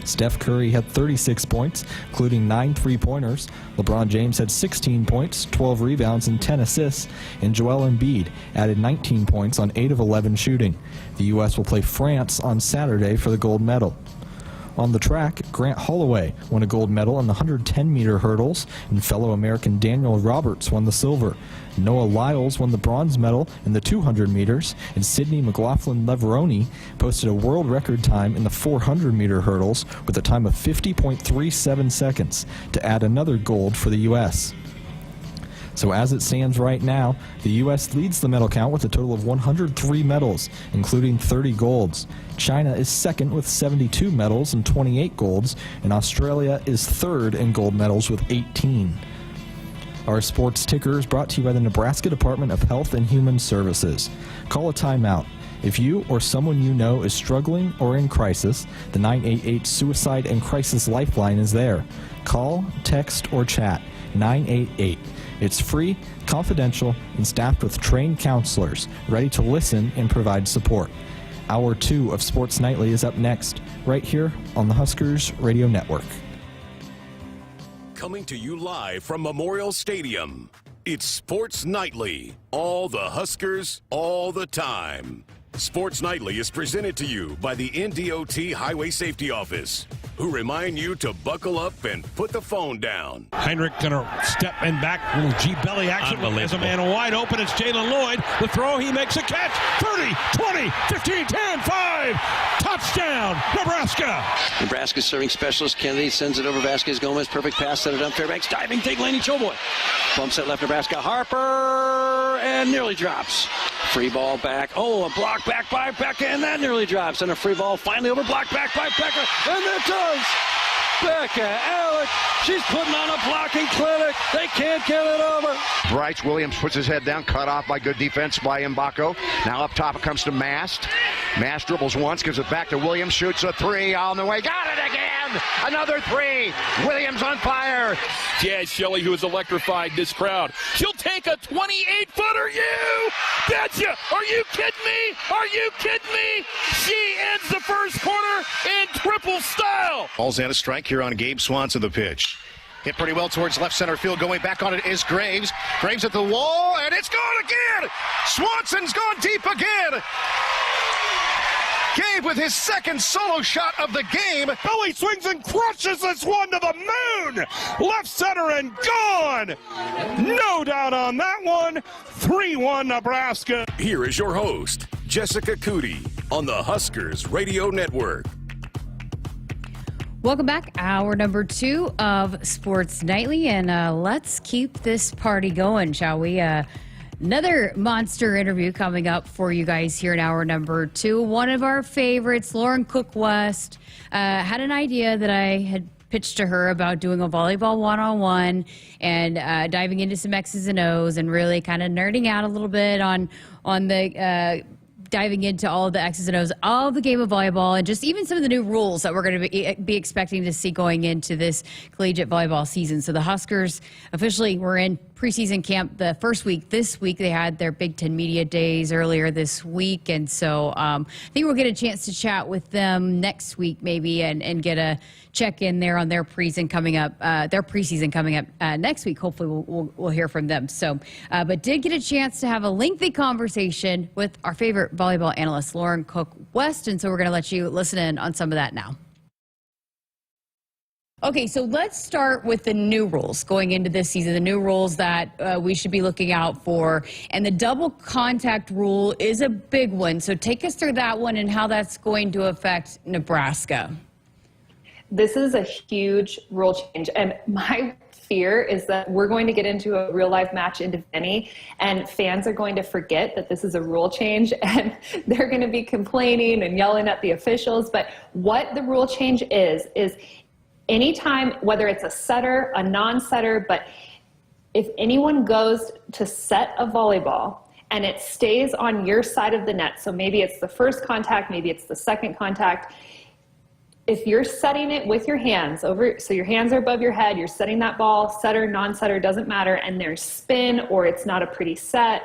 Steph Curry had 36 points, including 9 three-pointers. LeBron James had 16 points, 12 rebounds, and 10 assists. And Joel Embiid added 19 points on 8 of 11 shooting. The U.S. will play France on Saturday for the gold medal. On the track, Grant Holloway won a gold medal in the 110-meter hurdles, and fellow American Daniel Roberts won the silver. Noah Lyles won the bronze medal in the 200 meters, and Sydney McLaughlin-Leveroni posted a world record time in the 400-meter hurdles with a time of 50.37 seconds to add another gold for the U.S. So as it stands right now, the U.S. leads the medal count with a total of 103 medals, including 30 golds. China is second with 72 medals and 28 golds, and Australia is third in gold medals with 18. Our sports ticker is brought to you by the Nebraska Department of Health and Human Services. Call a timeout. If you or someone you know is struggling or in crisis, the 988 Suicide and Crisis Lifeline is there. Call, text, or chat 988. It's free, confidential, and staffed with trained counselors ready to listen and provide support. Hour 2 of Sports Nightly is up next, right here on the Huskers Radio Network. Coming to you live from Memorial Stadium, it's Sports Nightly. All the Huskers, all the time. Sports Nightly is presented to you by the NDOT Highway Safety Office, who remind you to buckle up and put the phone down. Heinrich gonna step and back, little G-belly action. There's a man wide open, it's Jalen Lloyd. The throw, he makes a catch. 30, 20, 15, 10, 5. Touchdown, Nebraska. Nebraska serving specialist Kennedy sends it over Vasquez Gomez. Perfect pass, set it up. Fairbanks diving, take Laney Choboy. Bumps it left Nebraska. Harper and nearly drops. Free ball back. Oh, a block back by Becca, and that nearly drops. And a free ball finally over, block back by Becca, and it does. Becca Alec, she's putting on a blocking clinic. They can't get it over. Bryce Williams puts his head down, cut off by good defense by Mbako. Now up top it comes to Mast. Mast dribbles once, gives it back to Williams, shoots a 3 on the way. Got it again! Another 3. Williams on fire. Jazz Shelley, who has electrified this crowd. She'll take a 28-footer. You betcha! Are you kidding me? Are you kidding me? She ends the first quarter in triple style. Ball's at a strike here on Gabe Swanson, the pitch. Hit pretty well towards left center field. Going back on it is Graves. Graves at the wall, and it's gone again! Swanson's gone deep again! Gabe with his second solo shot of the game. Billy swings and crushes this one to the moon. Left center and gone. No doubt on that one. 3-1 Nebraska. Here is your host, Jessica Coody, on the Huskers Radio Network. Welcome back. Hour number 2 of Sports Nightly, and let's keep this party going, shall we? Another monster interview coming up for you guys here in hour number 2. One of our favorites, Lauren Cook-West, had an idea that I had pitched to her about doing a volleyball one-on-one and diving into some X's and O's and really kind of nerding out a little bit on the diving into all of the X's and O's of the game of volleyball and just even some of the new rules that we're going to be expecting to see going into this collegiate volleyball season. So the Huskers officially were in preseason camp the first week. This week they had their Big Ten Media Days earlier this week, and so I think we'll get a chance to chat with them next week maybe and get a check in there on their preseason coming up next week. Hopefully we'll hear from them. So but did get a chance to have a lengthy conversation with our favorite volleyball analyst, Lauren Cook-West, and so we're going to let you listen in on some of that now. Okay, so let's start with the new rules going into this season, the new rules that we should be looking out for. And the double contact rule is a big one. So take us through that one and how that's going to affect Nebraska. This is a huge rule change. And my fear is that we're going to get into a real life match in Devaney and fans are going to forget that this is a rule change and they're going to be complaining and yelling at the officials. But what the rule change is anytime, whether it's a setter, a non-setter, but if anyone goes to set a volleyball and it stays on your side of the net, so maybe it's the first contact, maybe it's the second contact, if you're setting it with your hands over, so your hands are above your head, you're setting that ball, setter, non-setter, doesn't matter, and there's spin or it's not a pretty set,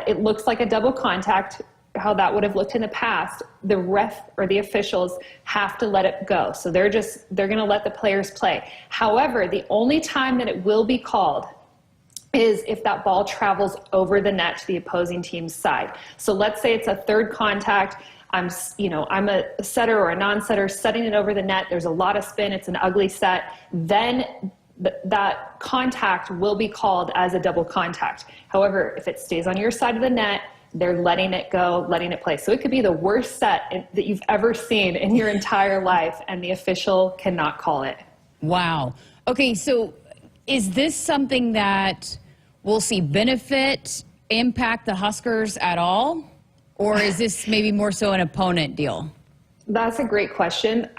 it looks like a double contact, how that would have looked in the past, the ref or the officials have to let it go. So they're going to let the players play. However, the only time that it will be called is if that ball travels over the net to the opposing team's side. So let's say it's a third contact. I'm a setter or a non-setter setting it over the net. There's a lot of spin. It's an ugly set. Then that contact will be called as a double contact. However, if it stays on your side of the net, they're letting it go, letting it play. So it could be the worst set that you've ever seen in your entire life, and the official cannot call it. Wow. Okay, so is this something that we'll see benefit, impact the Huskers at all? Or is this maybe more so an opponent deal? That's a great question.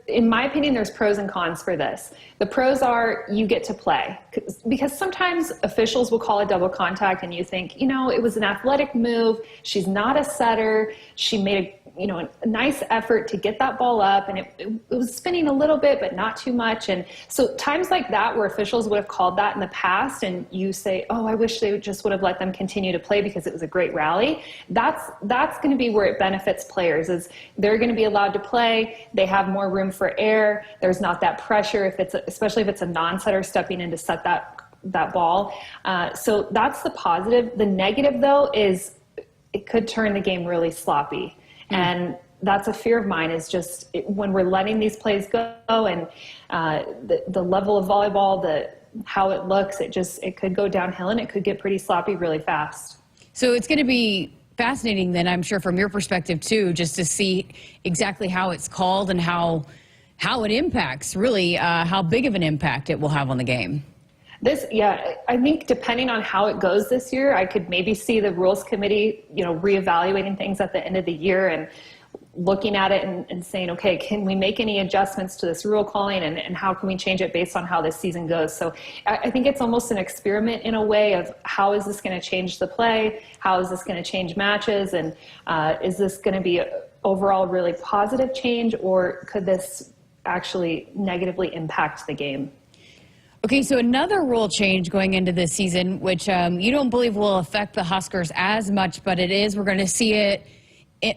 In my opinion, there's pros and cons for this. The pros are you get to play, because sometimes officials will call a double contact and you think, it was an athletic move. She's not a setter. She made a nice effort to get that ball up, and it was spinning a little bit, but not too much. And so times like that where officials would have called that in the past and you say, oh, I wish they just would have let them continue to play because it was a great rally. That's going to be where it benefits players, is they're going to be allowed to play. They have more room for air. There's not that pressure, especially if it's a non-setter stepping in to set that ball. So that's the positive. The negative, though, is it could turn the game really sloppy. And that's a fear of mine, is just when we're letting these plays go and the level of volleyball, how it looks, it could go downhill and it could get pretty sloppy really fast. So it's going to be fascinating then, I'm sure, from your perspective too, just to see exactly how it's called and how it impacts, really, how big of an impact it will have on the game. I think depending on how it goes this year, I could maybe see the rules committee, reevaluating things at the end of the year and looking at it and saying, okay, can we make any adjustments to this rule calling, and how can we change it based on how this season goes? So I think it's almost an experiment in a way of how is this going to change the play? How is this going to change matches? And is this going to be an overall really positive change, or could this actually negatively impact the game? Okay, so another rule change going into this season, which you don't believe will affect the Huskers as much, but it is. We're going to see it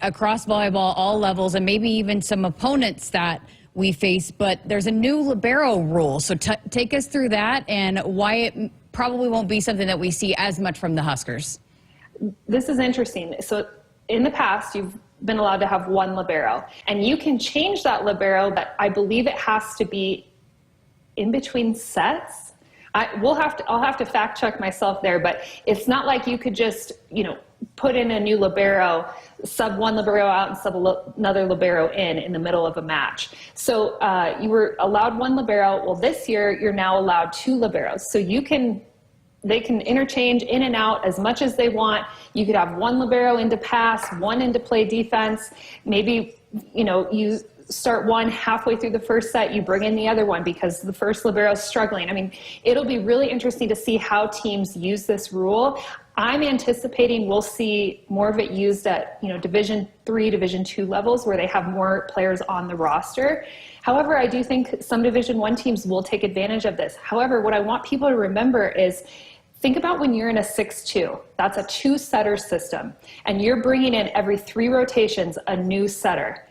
across volleyball, all levels, and maybe even some opponents that we face. But there's a new libero rule. So take us through that and why it probably won't be something that we see as much from the Huskers. This is interesting. So in the past, you've been allowed to have one libero, and you can change that libero, but I believe it has to be in between sets. I'll have to fact check myself there, but it's not like you could just, put in a new libero, sub one libero out and sub another libero in the middle of a match. So you were allowed one libero. Well, this year you're now allowed two liberos. So they can interchange in and out as much as they want. You could have one libero into pass, one into play defense. Maybe, you start one halfway through the first set, you bring in the other one because the first libero is struggling. I mean, it'll be really interesting to see how teams use this rule. I'm anticipating we'll see more of it used at, Division III, Division II levels where they have more players on the roster. However, I do think some Division I teams will take advantage of this. However, what I want people to remember is, think about when you're in a 6-2. That's a two-setter system, and you're bringing in every 3 rotations a new setter.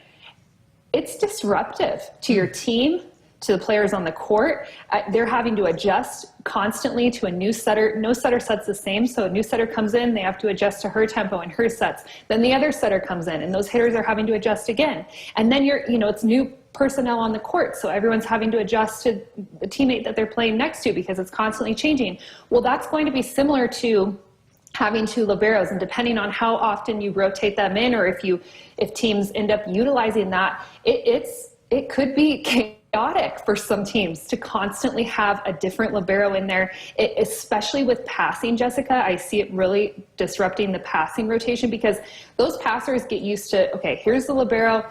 It's disruptive to your team, to the players on the court. They're having to adjust constantly to a new setter. No setter sets the same, so a new setter comes in, they have to adjust to her tempo and her sets. Then the other setter comes in, and those hitters are having to adjust again. And then it's new personnel on the court, so everyone's having to adjust to the teammate that they're playing next to because it's constantly changing. Well, that's going to be similar to having two liberos, and depending on how often you rotate them in, or if teams end up utilizing that, it could be chaotic for some teams to constantly have a different libero in there, especially with passing, Jessica. I see it really disrupting the passing rotation because those passers get used to, okay, here's the libero,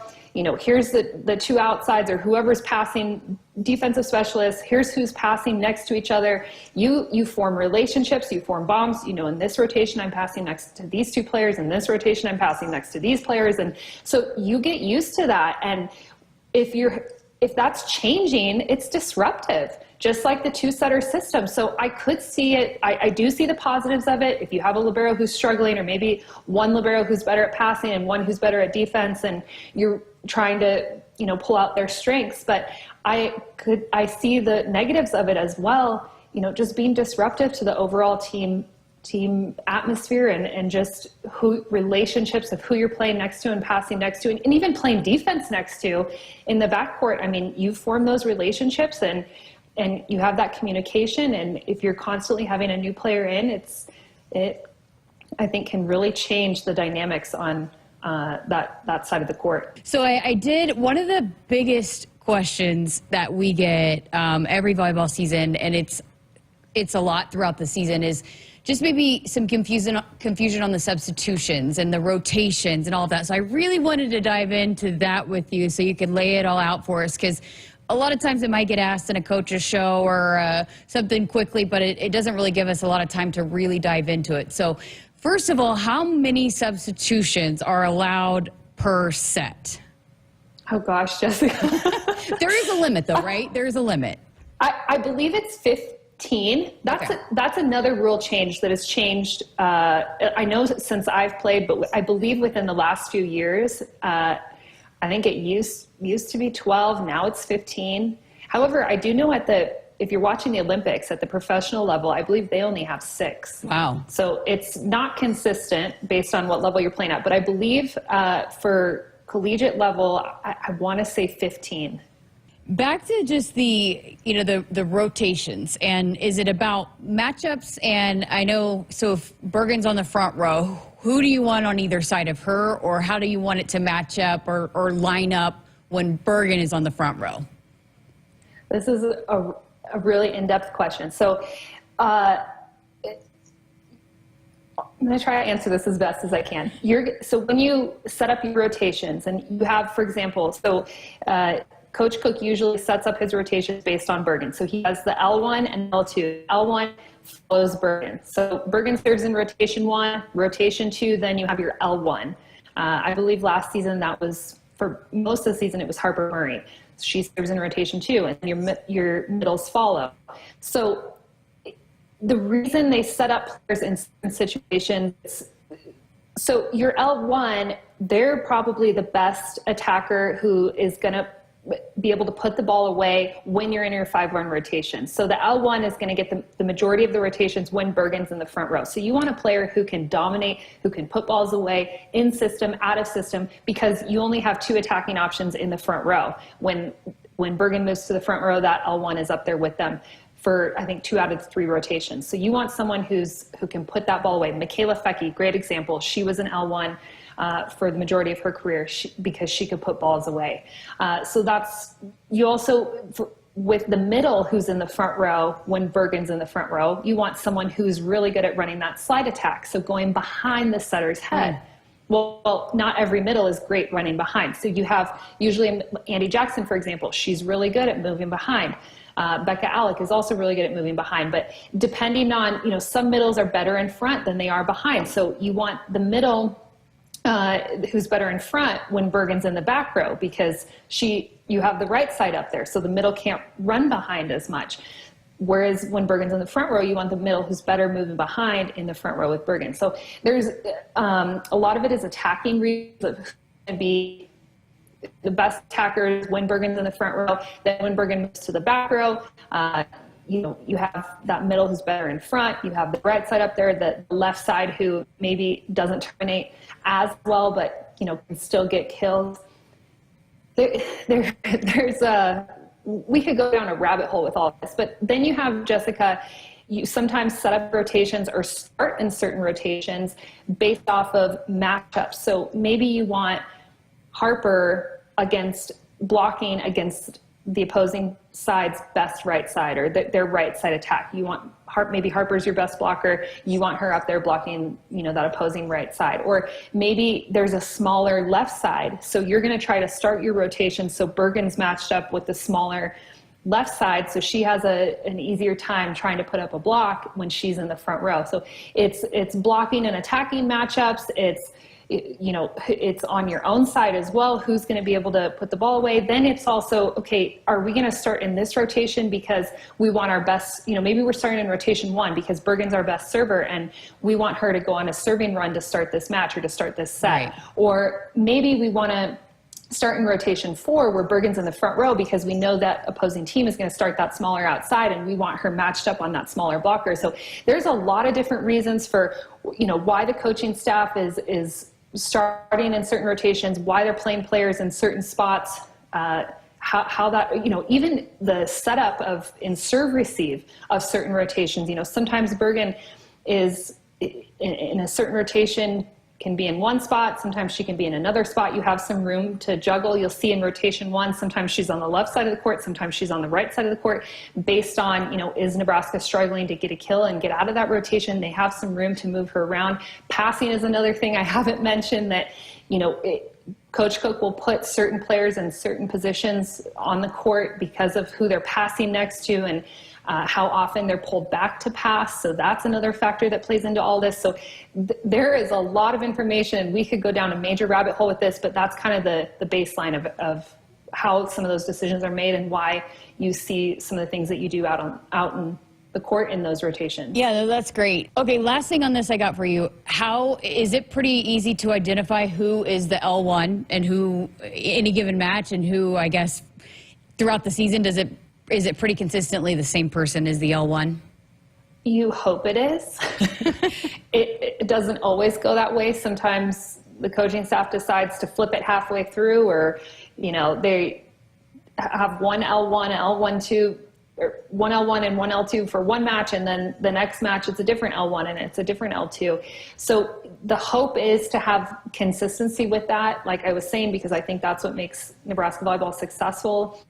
here's the two outsides or whoever's passing, defensive specialists, here's who's passing next to each other. You form relationships, you form bombs, in this rotation I'm passing next to these two players, in this rotation I'm passing next to these players. And so you get used to that. And if that's changing, it's disruptive, just like the two-setter system. So I could see it. I do see the positives of it. If you have a libero who's struggling, or maybe one libero who's better at passing and one who's better at defense, and you're trying to, pull out their strengths. But I see the negatives of it as well, just being disruptive to the overall team atmosphere and just relationships of who you're playing next to and passing next to, and even playing defense next to in the backcourt. I mean, you form those relationships and you have that communication. And if you're constantly having a new player in, I think can really change the dynamics on that side of the court. So I did, one of the biggest questions that we get every volleyball season, and it's a lot throughout the season, is just maybe some confusion on the substitutions and the rotations and all of that. So I really wanted to dive into that with you so you could lay it all out for us, because a lot of times it might get asked in a coach's show or something quickly, but it doesn't really give us a lot of time to really dive into it. So first of all, how many substitutions are allowed per set? Oh gosh, Jessica. There is a limit though, right? There is a limit. I believe it's 15. That's another rule change that has changed. I know since I've played, but I believe within the last few years, I think it used to be 12. Now it's 15. However, I do know if you're watching the Olympics at the professional level, I believe they only have 6. Wow. So it's not consistent based on what level you're playing at. But I believe for collegiate level, I want to say 15. Back to just the rotations, and is it about matchups? And I know, so if Bergen's on the front row, who do you want on either side of her, or how do you want it to match up or line up when Bergen is on the front row? This is a really in-depth question. So I'm going to try to answer this as best as I can. So when you set up your rotations, and you have, for example, Coach Cook usually sets up his rotations based on Bergen. So he has the L1 and L2. L1 follows Bergen. So Bergen serves in rotation 1, rotation 2, then you have your L1. I believe last season that was, for most of the season, it was Harper Murray. She serves in rotation 2, and your middles follow. So the reason they set up players in certain situations, so your L1, they're probably the best attacker who is going to be able to put the ball away when you're in your 5-run rotation. So the L1 is going to get the majority of the rotations when Bergen's in the front row. So you want a player who can dominate, who can put balls away in system, out of system, because you only have 2 attacking options in the front row. When Bergen moves to the front row, that L1 is up there with them for, I think, 2 out of 3 rotations. So you want someone who can put that ball away. Michaela Fecke, great example. She was an L1 for the majority of her career because she could put balls away. So you also, with the middle who's in the front row, when Bergen's in the front row, you want someone who's really good at running that slide attack, so going behind the setter's head. Well, not every middle is great running behind. So you have usually Andy Jackson, for example, she's really good at moving behind. Becca Alec is also really good at moving behind, but depending on, some middles are better in front than they are behind. So you want the middle who's better in front when Bergen's in the back row, because you have the right side up there, so the middle can't run behind as much. Whereas when Bergen's in the front row, you want the middle who's better moving behind in the front row with Bergen. So there's a lot of it is attacking reasons of who's going to be the best attackers when Bergen's in the front row. Then when Bergen moves to the back row, you have that middle who's better in front. You have the right side up there, the left side who maybe doesn't terminate as well, but can still get kills. There's we could go down a rabbit hole with all this, but then you have, Jessica, you sometimes set up rotations or start in certain rotations based off of matchups. So maybe you want Harper blocking against the opposing side's best right side, or their right side attack. You want maybe Harper's your best blocker. You want her up there blocking, that opposing right side. Or maybe there's a smaller left side. So you're going to try to start your rotation. So Bergen's matched up with the smaller left side. So she has an easier time trying to put up a block when she's in the front row. So it's blocking and attacking matchups. It's on your own side as well. Who's going to be able to put the ball away? Then it's also, okay, are we going to start in this rotation because we want our best, maybe we're starting in rotation 1 because Bergen's our best server and we want her to go on a serving run to start this match or to start this set. Right. Or maybe we want to start in rotation 4 where Bergen's in the front row because we know that opposing team is going to start that smaller outside and we want her matched up on that smaller blocker. So there's a lot of different reasons for, why the coaching staff is starting in certain rotations, why they're playing players in certain spots, how that, even the setup of in serve receive of certain rotations. Sometimes Bergen is in a certain rotation, can be in one spot, sometimes she can be in another spot. You have some room to juggle. You'll see in rotation 1, sometimes she's on the left side of the court, sometimes she's on the right side of the court, based on, is Nebraska struggling to get a kill and get out of that rotation? They have some room to move her around. Passing is another thing I haven't mentioned that, Coach Cook will put certain players in certain positions on the court because of who they're passing next to and how often they're pulled back to pass. So that's another factor that plays into all this. So there is a lot of information. We could go down a major rabbit hole with this, but that's kind of the baseline of how some of those decisions are made and why you see some of the things that you do out in the court in those rotations. Yeah, that's great. Okay, last thing on this I got for you. How is it pretty easy to identify who is the L1 and who any given match and who, I guess, throughout the season, is it pretty consistently the same person as the L1? You hope it is. It doesn't always go that way. Sometimes the coaching staff decides to flip it halfway through, or, they have one L1, L1-2, or one L1 and one L2 for one match, and then the next match it's a different L1 and it's a different L2. So the hope is to have consistency with that, like I was saying, because I think that's what makes Nebraska volleyball successful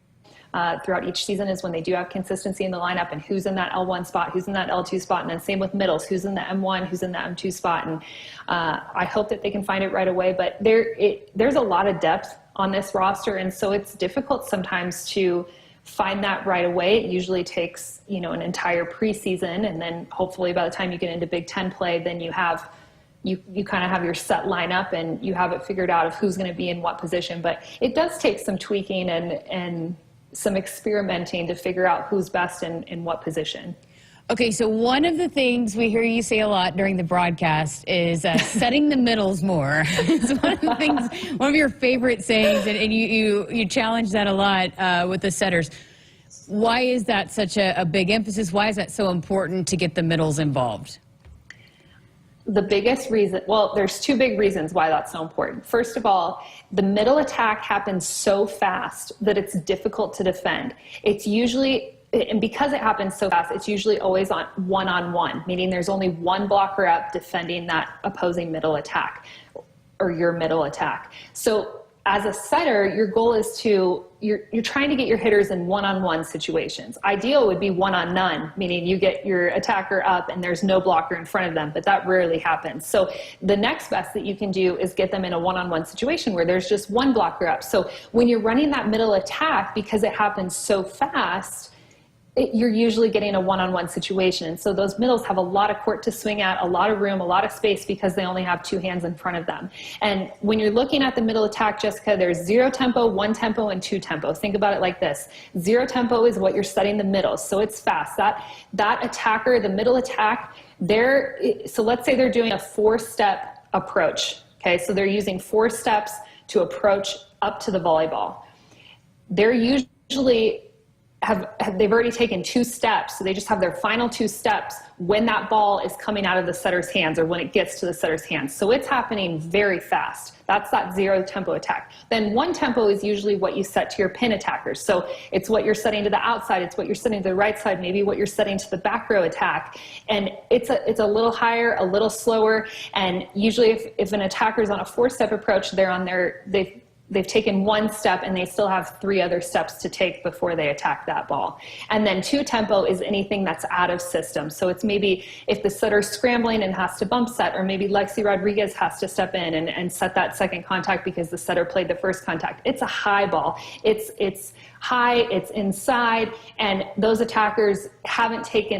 throughout each season, is when they do have consistency in the lineup and who's in that L1 spot, who's in that L2 spot, and then same with middles, who's in the M1, who's in the M2 spot. And I hope that they can find it right away, but there's a lot of depth on this roster, and so it's difficult sometimes to find that right away. It usually takes, an entire preseason, and then hopefully by the time you get into Big Ten play, then you kind of have your set lineup and you have it figured out of who's going to be in what position. But it does take some tweaking and some experimenting to figure out who's best in what position. Okay, so one of the things we hear you say a lot during the broadcast is setting the middles more. It's one of the things, one of your favorite sayings, and you challenge that a lot with the setters. Why is that such a big emphasis? Why is that so important to get the middles involved? The biggest reason, well, there's two big reasons why that's so important. First of all, the middle attack happens so fast that it's difficult to defend. It's usually, and because it happens so fast, it's usually always on one-on-one, meaning there's only one blocker up defending that opposing middle attack or your middle attack. So as a setter, your goal is you're trying to get your hitters in one-on-one situations. Ideal would be one-on-none, meaning you get your attacker up and there's no blocker in front of them, but that rarely happens. So the next best that you can do is get them in a one-on-one situation where there's just one blocker up. So when you're running that middle attack, because it happens so fast, you're usually getting a one-on-one situation. So those middles have a lot of court to swing at, a lot of room, a lot of space, because they only have two hands in front of them. And when you're looking at the middle attack, Jessica, there's 0 tempo, 1 tempo, and 2 tempo. Think about it like this. 0 tempo is what you're setting the middles, so it's fast. That attacker, the middle attack, so let's say they're doing a 4-step approach. Okay, so they're using 4 steps to approach up to the volleyball. They're usually they've already taken 2 steps, so they just have their final 2 steps when that ball is coming out of the setter's hands or when it gets to the setter's hands. So it's happening very fast. That's that 0 tempo attack. Then 1 tempo is usually what you set to your pin attackers. So it's what you're setting to the outside, it's what you're setting to the right side, maybe what you're setting to the back row attack. And it's a little higher, a little slower. And usually if an attacker's on a 4-step approach, they've taken 1 step and they still have 3 other steps to take before they attack that ball. And then 2 tempo is anything that's out of system. So it's maybe if the setter's scrambling and has to bump set, or maybe Lexi Rodriguez has to step in and set that second contact because the setter played the first contact. It's a high ball. It's high, it's inside, and those attackers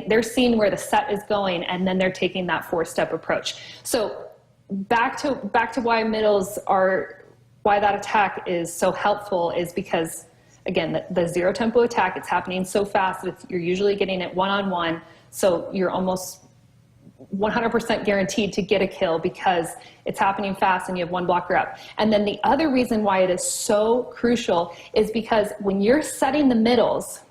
they're seeing where the set is going, and then they're taking that 4-step approach. So back to why that attack is so helpful is because, again, the 0 tempo attack, it's happening so fast, you're usually getting it one-on-one, so you're almost 100% guaranteed to get a kill because it's happening fast and you have 1 blocker up. And then the other reason why it is so crucial is because when you're setting the middles,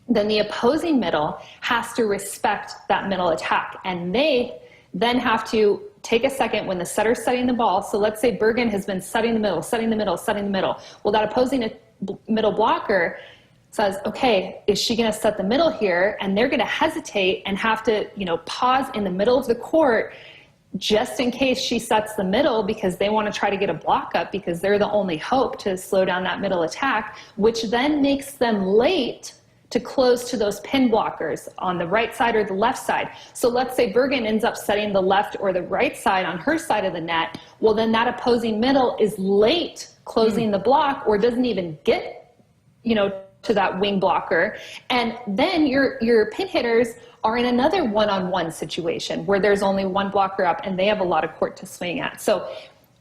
then the opposing middle has to respect that middle attack, and they then have to take a second when the setter's setting the ball. So let's say Bergen has been setting the middle. Well, that opposing middle blocker says, okay, is she going to set the middle here? And they're going to hesitate and have to, pause in the middle of the court just in case she sets the middle, because they want to try to get a block up because they're the only hope to slow down that middle attack, which then makes them late to close to those pin blockers on the right side or the left side. So let's say Bergen ends up setting the left or the right side on her side of the net. Well, then that opposing middle is late closing the block or doesn't even get, to that wing blocker. And then your pin hitters are in another one-on-one situation where there's only 1 blocker up and they have a lot of court to swing at. So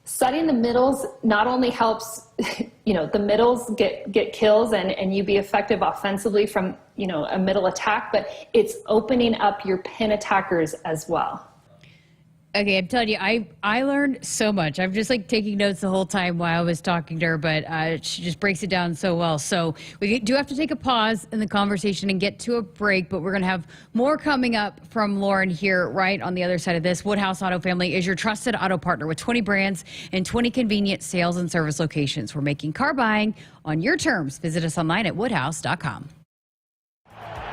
setting the middles not only helps, the middles get kills and you be effective offensively from, a middle attack, but it's opening up your pin attackers as well. Okay, I'm telling you, I learned so much. I'm just taking notes the whole time while I was talking to her, but she just breaks it down so well. So we do have to take a pause in the conversation and get to a break, but we're going to have more coming up from Lauren here right on the other side of this. Woodhouse Auto Family is your trusted auto partner with 20 brands and 20 convenient sales and service locations. We're making car buying on your terms. Visit us online at woodhouse.com.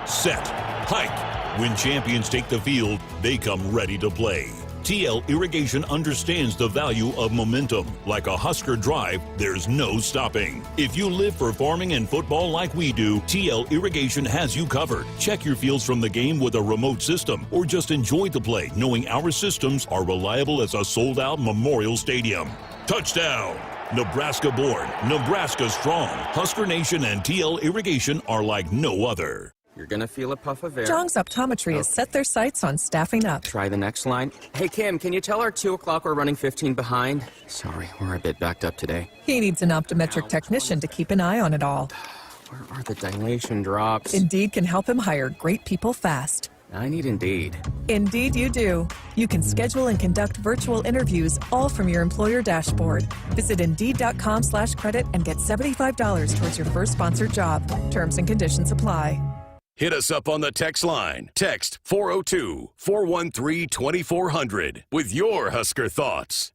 Set, hike. When champions take the field, they come ready to play. TL Irrigation understands the value of momentum. Like a Husker drive, there's no stopping. If you live for farming and football like we do, TL Irrigation has you covered. Check your fields from the game with a remote system, or just enjoy the play knowing our systems are reliable as a sold-out Memorial Stadium. Touchdown! Nebraska born, Nebraska strong. Husker Nation and TL Irrigation are like no other. You're going to feel a puff of air. Jong's Optometry has set their sights on staffing up. Try the next line. Hey, Kim, can you tell our 2 o'clock we're running 15 behind? Sorry, we're a bit backed up today. He needs an optometric technician to keep an eye on it all. Where are the dilation drops? Indeed can help him hire great people fast. I need Indeed. Indeed you do. You can schedule and conduct virtual interviews all from your employer dashboard. Visit Indeed.com/credit and get $75 towards your first sponsored job. Terms and conditions apply. Hit us up on the text line. Text 402-413-2400 with your Husker thoughts.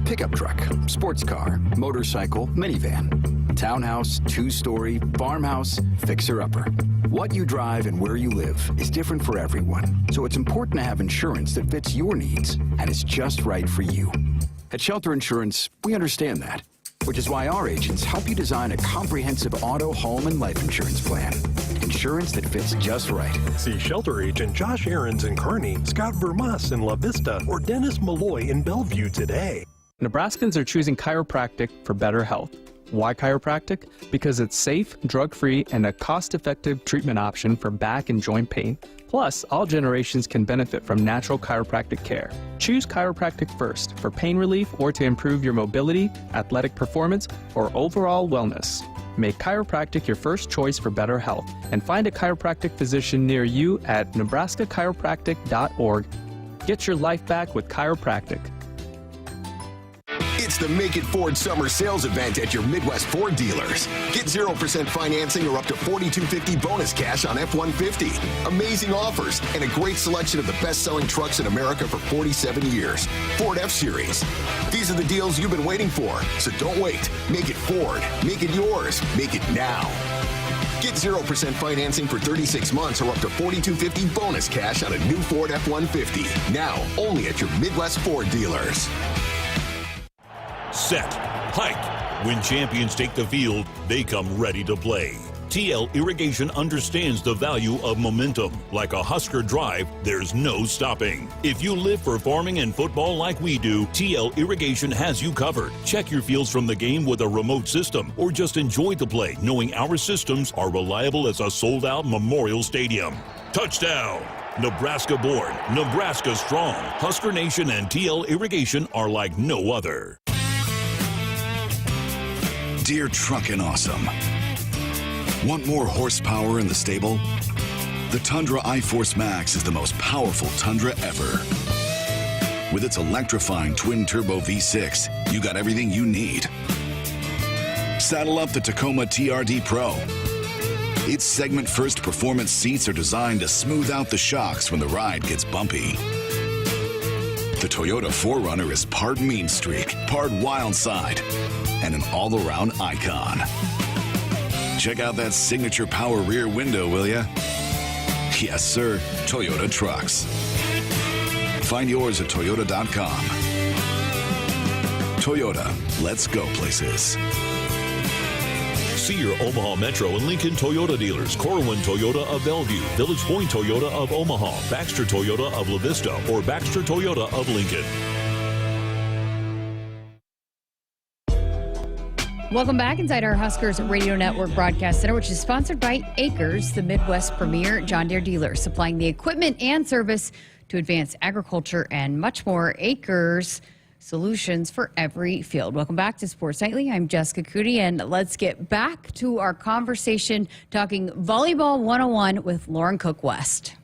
Pickup truck, sports car, motorcycle, minivan, townhouse, 2-story, farmhouse, fixer-upper. What you drive and where you live is different for everyone, so it's important to have insurance that fits your needs and is just right for you. At Shelter Insurance, we understand that, which is why our agents help you design a comprehensive auto, home, and life insurance plan. Insurance that fits just right. See Shelter Agent Josh Ahrens in Kearney, Scott Vermas in La Vista, or Dennis Malloy in Bellevue today. Nebraskans are choosing chiropractic for better health. Why chiropractic? Because it's safe, drug-free, and a cost-effective treatment option for back and joint pain. Plus, all generations can benefit from natural chiropractic care. Choose chiropractic first for pain relief or to improve your mobility, athletic performance, or overall wellness. Make chiropractic your first choice for better health, and find a chiropractic physician near you at nebraska-chiropractic.org. Get your life back with chiropractic. It's the Make It Ford Summer Sales Event at your Midwest Ford dealers. Get 0% financing or up to $4,250 bonus cash on F-150. Amazing offers and a great selection of the best-selling trucks in America for 47 years. Ford F-Series. These are the deals you've been waiting for, so don't wait. Make it Ford. Make it yours. Make it now. Get 0% financing for 36 months or up to $4,250 bonus cash on a new Ford F-150. Now, only at your Midwest Ford dealers. Set. Hike. When champions take the field, they come ready to play. TL Irrigation understands the value of momentum. Like a Husker drive, there's no stopping. If you live for farming and football like we do, TL Irrigation has you covered. Check your fields from the game with a remote system, or just enjoy the play knowing our systems are reliable as a sold-out Memorial Stadium. Touchdown! Nebraska born, Nebraska strong. Husker Nation and TL Irrigation are like no other. Dear Truckin' Awesome. Want more horsepower in the stable? The Tundra iForce Max is the most powerful Tundra ever. With its electrifying twin-turbo V6, you got everything you need. Saddle up the Tacoma TRD Pro. Its segment-first performance seats are designed to smooth out the shocks when the ride gets bumpy. The Toyota 4Runner is part mean streak, part wild side, and an all-around icon. Check out that signature power rear window, will ya? Yes, sir. Toyota trucks. Find yours at toyota.com. Toyota, let's go places. See your Omaha Metro and Lincoln Toyota dealers. Corwin Toyota of Bellevue, Village Point Toyota of Omaha, Baxter Toyota of La Vista, or Baxter Toyota of Lincoln. Welcome back inside our Huskers Radio Network Broadcast Center, which is sponsored by Akrs, the Midwest premier John Deere dealer, supplying the equipment and service to advance agriculture and much more. Akrs, solutions for every field. Welcome back to Sports Nightly. I'm Jessica Coody, and let's get back to our conversation talking Volleyball 101 with Lauren Cook-West.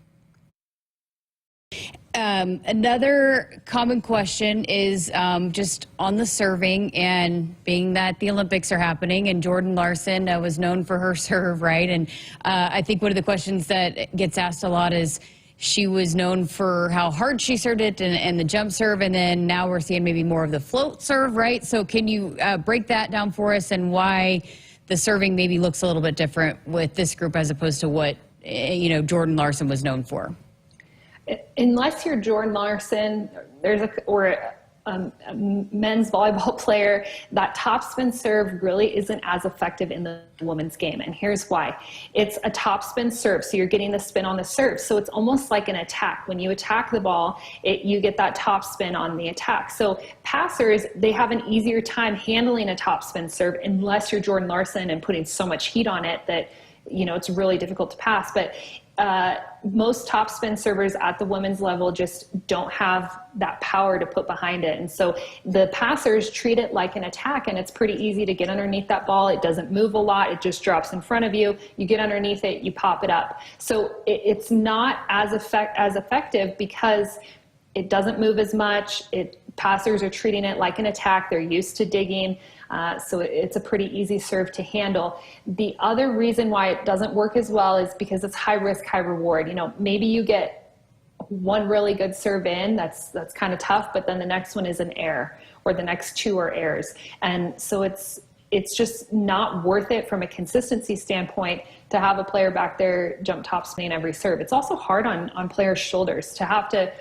Another common question is just on the serving, and being that the Olympics are happening and Jordan Larson was known for her serve, right? And I think one of the questions that gets asked a lot is she was known for how hard she served it and the jump serve, and then now we're seeing maybe more of the float serve, right? So can you break that down for us and why the serving maybe looks a little bit different with this group as opposed to what Jordan Larson was known for? Unless you're Jordan Larson, or a men's volleyball player, that topspin serve really isn't as effective in the women's game. And here's why. It's a topspin serve, so you're getting the spin on the serve. So it's almost like an attack. When you attack the ball, you get that topspin on the attack. So passers, they have an easier time handling a topspin serve unless you're Jordan Larson and putting so much heat on it that it's really difficult to pass. But most topspin servers at the women's level just don't have that power to put behind it. And so the passers treat it like an attack, and it's pretty easy to get underneath that ball. It doesn't move a lot. It just drops in front of you. You get underneath it, you pop it up. So it's not as effective because it doesn't move as much. Passers are treating it like an attack. They're used to digging. So it's a pretty easy serve to handle. The other reason why it doesn't work as well is because it's high risk, high reward. Maybe you get one really good serve in, that's kind of tough, but then the next one is an error, or the next two are errors. And so it's just not worth it from a consistency standpoint to have a player back there jump topspin every serve. It's also hard on players' shoulders to have to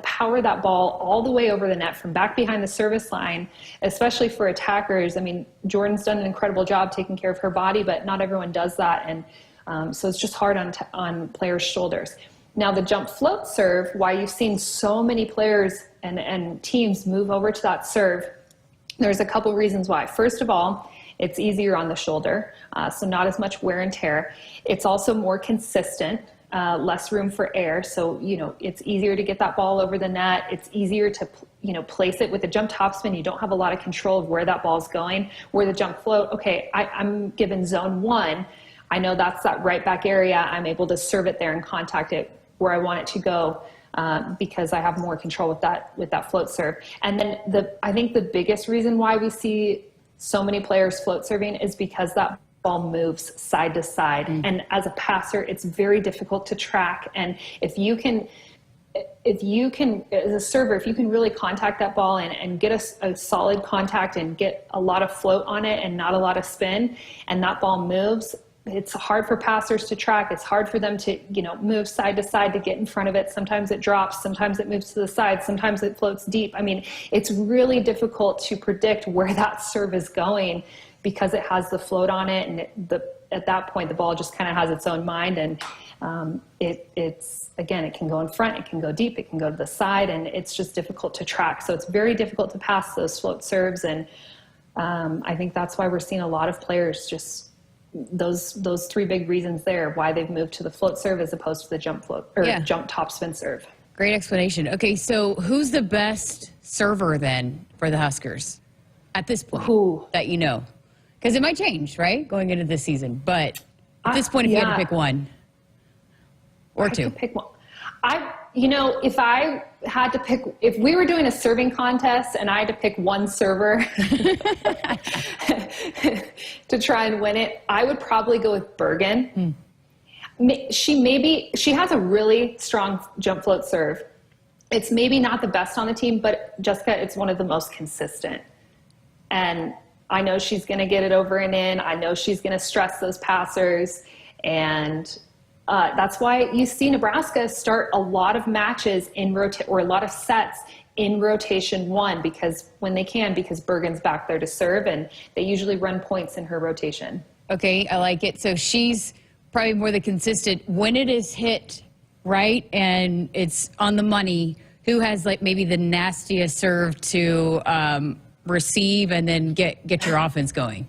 power that ball all the way over the net from back behind the service line, especially for attackers. I mean, Jordan's done an incredible job taking care of her body, but not everyone does that. And so it's just hard on players' shoulders. Now, the jump float serve, why you've seen so many players and teams move over to that serve, there's a couple reasons why. First of all, it's easier on the shoulder, so not as much wear and tear. It's also more consistent. Less room for air, so it's easier to get that ball over the net. It's easier to place it with a jump topspin. You don't have a lot of control of where that ball's going. Where the jump float, okay, I'm given zone 1. I know that's that right back area. I'm able to serve it there and contact it where I want it to go because I have more control with that float serve. And then I think the biggest reason why we see so many players float serving is because that ball moves side to side. And as a passer, it's very difficult to track. And if you can, as a server, if you can really contact that ball and get a solid contact and get a lot of float on it and not a lot of spin, and that ball moves, it's hard for passers to track. It's hard for them to, move side to side to get in front of it. Sometimes it drops, sometimes it moves to the side, sometimes it floats deep. I mean, it's really difficult to predict where that serve is going because it has the float on it, and at that point the ball just kind of has its own mind, and it's again, it can go in front, it can go deep, it can go to the side, and it's just difficult to track. So it's very difficult to pass those float serves, and I think that's why we're seeing a lot of players just those three big reasons there why they've moved to the float serve as opposed to the jump float or jump topspin serve. Great explanation. Okay, so who's the best server then for the Huskers at this point that you know? Because it might change, right, going into this season. But at this point, if you had to pick one or two. Pick one. If I had to pick, if we were doing a serving contest and I had to pick one server to try and win it, I would probably go with Bergen. She has a really strong jump float serve. It's maybe not the best on the team, but Jessica, it's one of the most consistent. And I know she's going to get it over and in. I know she's going to stress those passers. And that's why you see Nebraska start a lot of matches or a lot of sets in rotation one, because Bergen's back there to serve, and they usually run points in her rotation. Okay, I like it. So she's probably more the consistent. When it is hit right and it's on the money, who has like maybe the nastiest serve to receive and then get your offense going?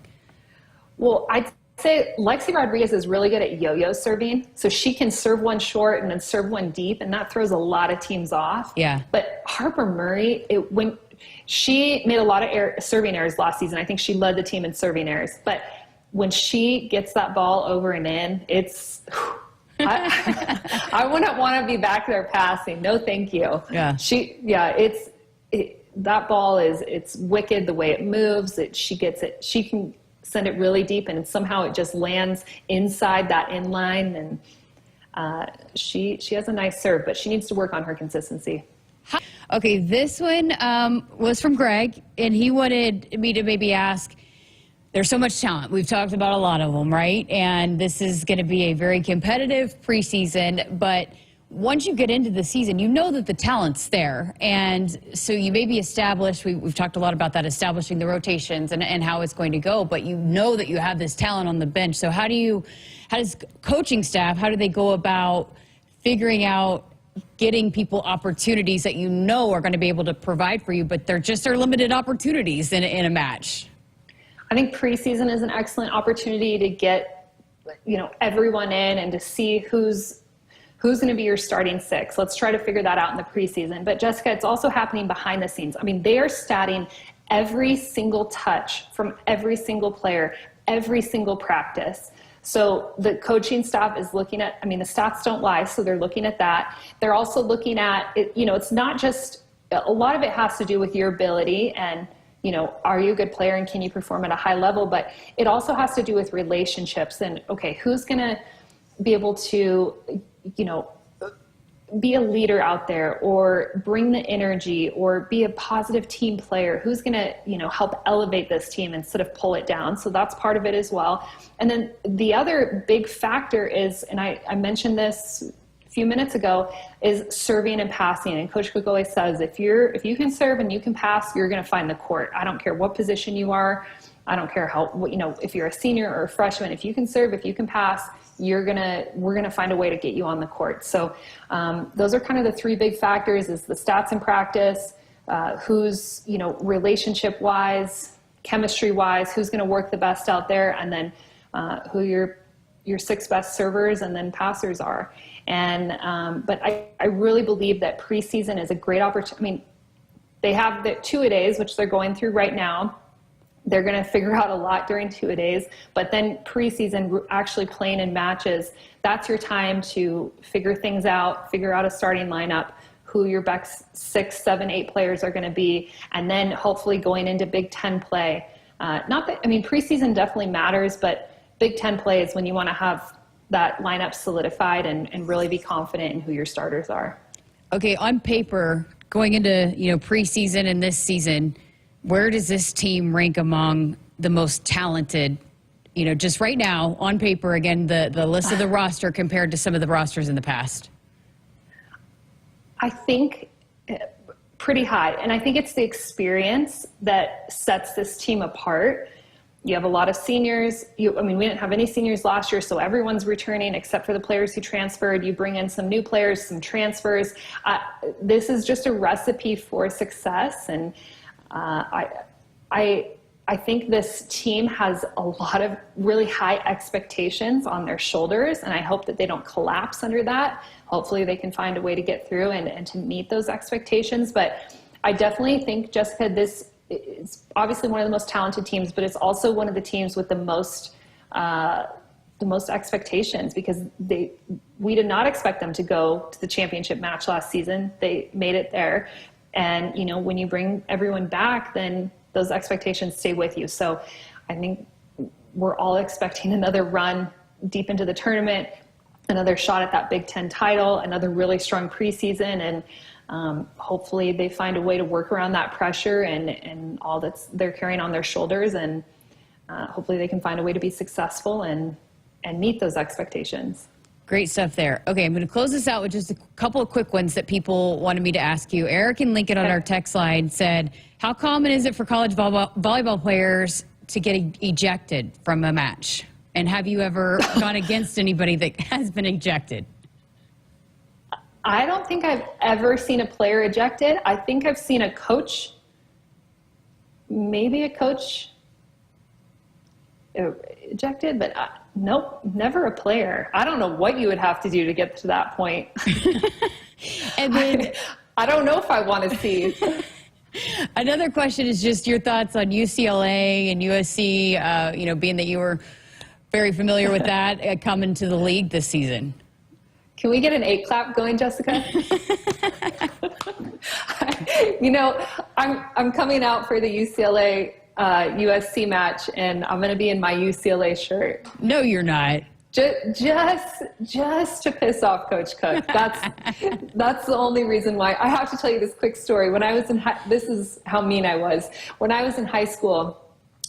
Well, I'd say Lexi Rodriguez is really good at yo-yo serving. So she can serve one short and then serve one deep, and that throws a lot of teams off. Yeah. But Harper Murray, when she made a lot of serving errors last season, I think she led the team in serving errors. But when she gets that ball over and in, it's I wouldn't want to be back there passing. No, thank you. Yeah. That ball it's wicked the way it moves. She gets it. She can send it really deep, and somehow it just lands inside that inline. And she has a nice serve, but she needs to work on her consistency. Okay, this one was from Greg, and he wanted me to maybe ask, there's so much talent. We've talked about a lot of them, right? And this is going to be a very competitive preseason, but once you get into the season, you know that the talent's there. And so you maybe establish, we've talked a lot about that, establishing the rotations and how it's going to go, but you know that you have this talent on the bench. So how does coaching staff, how do they go about figuring out getting people opportunities that you know are going to be able to provide for you, but they're just limited opportunities in a match? I think preseason is an excellent opportunity to get, everyone in and to see who's going to be your starting six. Let's try to figure that out in the preseason. But Jessica, it's also happening behind the scenes. I mean, they are statting every single touch from every single player, every single practice. So the coaching staff is looking at, the stats don't lie, so they're looking at that. They're also looking at, it's not just, a lot of it has to do with your ability and, are you a good player and can you perform at a high level? But it also has to do with relationships and, okay, who's going to be able to, be a leader out there or bring the energy or be a positive team player? Who's going to, help elevate this team instead of pull it down? So that's part of it as well. And then the other big factor is, and I mentioned this a few minutes ago, is serving and passing. And Coach Cook always says, if you can serve and you can pass, you're going to find the court. I don't care what position you are. I don't care if you're a senior or a freshman, if you can serve, if you can pass, we're gonna find a way to get you on the court. So those are kind of the three big factors: is the stats in practice, who's relationship wise, chemistry wise, who's going to work the best out there, and then who your six best servers and then passers are. And but I really believe that preseason is a great opportunity. They have the two-a-days, which they're going through right now. They're going to figure out a lot during two-a-days, but then preseason, actually playing in matches, that's your time to figure things out, figure out a starting lineup, who your best 6, 7, 8 players are going to be, and then hopefully going into Big Ten play. Not that, I mean, preseason definitely matters, but Big Ten play is when you want to have that lineup solidified and really be confident in who your starters are. Okay, on paper, going into, preseason and this season, where does this team rank among the most talented, just right now on paper, again, the list of the roster compared to some of the rosters in the past? I think pretty high. And I think it's the experience that sets this team apart. You have a lot of seniors. We didn't have any seniors last year, so everyone's returning except for the players who transferred. You bring in some new players, some transfers. This is just a recipe for success. And I think this team has a lot of really high expectations on their shoulders, and I hope that they don't collapse under that. Hopefully they can find a way to get through and to meet those expectations. But I definitely think, Jessica, this is obviously one of the most talented teams, but it's also one of the teams with the most expectations, because we did not expect them to go to the championship match last season. They made it there. And, when you bring everyone back, then those expectations stay with you. So I think we're all expecting another run deep into the tournament, another shot at that Big Ten title, another really strong preseason, and hopefully they find a way to work around that pressure and all that they're carrying on their shoulders, and hopefully they can find a way to be successful and meet those expectations. Great stuff there. Okay, I'm going to close this out with just a couple of quick ones that people wanted me to ask you. Eric and Lincoln on our text line said, how common is it for college volleyball players to get ejected from a match? And have you ever gone against anybody that has been ejected? I don't think I've ever seen a player ejected. I think I've seen a coach, maybe a coach ejected, but nope, never a player. I don't know what you would have to do to get to that point. And then I don't know if I want to see. Another question is just your thoughts on UCLA and USC, being that you were very familiar with that coming to the league this season. Can we get an 8 clap going, Jessica? I'm coming out for the UCLA USC match, and I'm going to be in my UCLA shirt. No, you're not. Just to piss off Coach Cook. That's the only reason why. I have to tell you this quick story. When I was this is how mean I was. When I was in high school,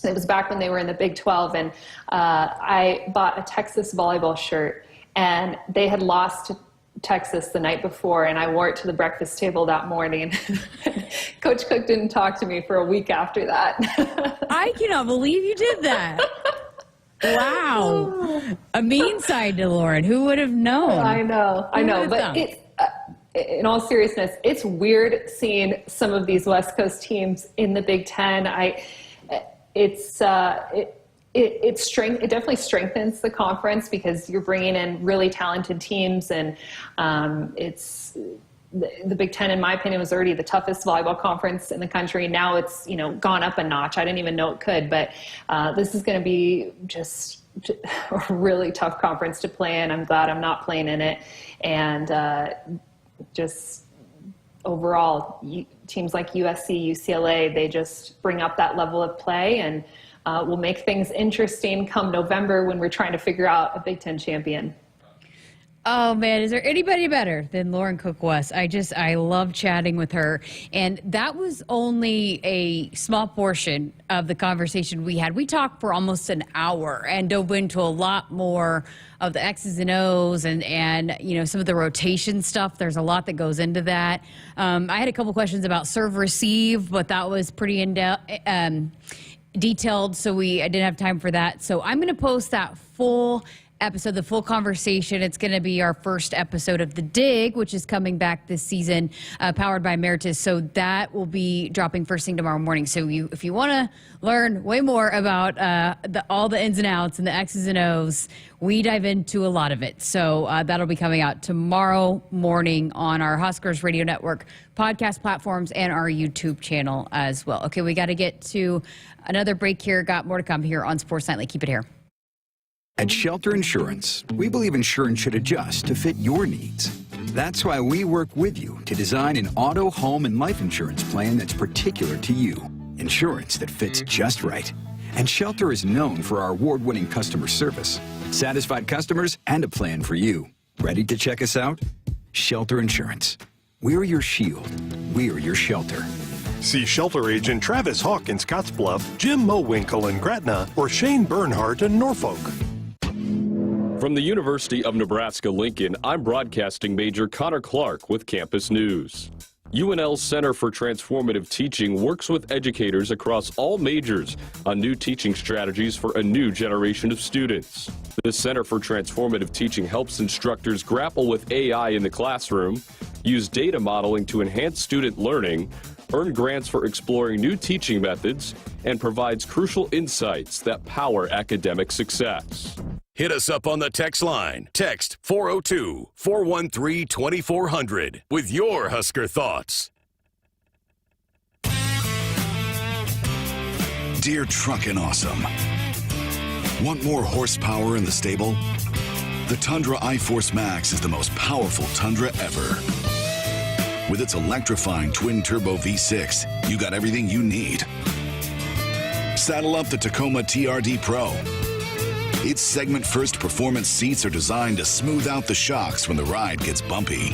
it was back when they were in the Big 12, and I bought a Texas volleyball shirt, and they had lost to Texas the night before, and I wore it to the breakfast table that morning. Coach Cook didn't talk to me for a week after that. I cannot believe you did that. Wow. A mean side to Lauren. Who would have known? I know. But it's, in all seriousness, it's weird seeing some of these West Coast teams in the Big Ten. It definitely strengthens the conference, because you're bringing in really talented teams, and the Big Ten, in my opinion, was already the toughest volleyball conference in the country. Now it's gone up a notch. I didn't even know it could, but this is going to be just a really tough conference to play in. I'm glad I'm not playing in it, and just overall, teams like USC, UCLA, they just bring up that level of play, and will make things interesting come November when we're trying to figure out a Big Ten champion. Oh man, is there anybody better than Lauren Cook-West? I love chatting with her. And that was only a small portion of the conversation we had. We talked for almost an hour and dove into a lot more of the X's and O's and some of the rotation stuff. There's a lot that goes into that. I had a couple questions about serve receive, but that was pretty detailed, so I didn't have time for that. So I'm going to post that full episode, the full conversation. It's going to be our first episode of The Dig, which is coming back this season, powered by Emeritus. So that will be dropping first thing tomorrow morning. So if you want to learn way more about all the ins and outs and the X's and O's, we dive into a lot of it. So that'll be coming out tomorrow morning on our Huskers Radio Network podcast platforms and our YouTube channel as well. Okay, we got to get to another break here. Got more to come here on Sports Nightly. Keep it here. At Shelter Insurance, we believe insurance should adjust to fit your needs. That's why we work with you to design an auto, home, and life insurance plan that's particular to you. Insurance that fits just right. And Shelter is known for our award-winning customer service, satisfied customers, and a plan for you. Ready to check us out? Shelter Insurance. We're your shield. We're your shelter. See Shelter agent Travis Hawk in Scottsbluff, Jim Mowinkle in Gretna, or Shane Bernhardt in Norfolk. From the University of Nebraska-Lincoln, I'm broadcasting Major Connor Clark with Campus News. UNL's Center for Transformative Teaching works with educators across all majors on new teaching strategies for a new generation of students. The Center for Transformative Teaching helps instructors grapple with AI in the classroom, use data modeling to enhance student learning, earn grants for exploring new teaching methods, and provides crucial insights that power academic success. Hit us up on the text line. Text 402-413-2400 with your Husker thoughts. Dear Truckin' Awesome. Want more horsepower in the stable? The Tundra iForce Max is the most powerful Tundra ever. With its electrifying twin-turbo V6, you got everything you need. Saddle up the Tacoma TRD Pro. Its segment-first performance seats are designed to smooth out the shocks when the ride gets bumpy.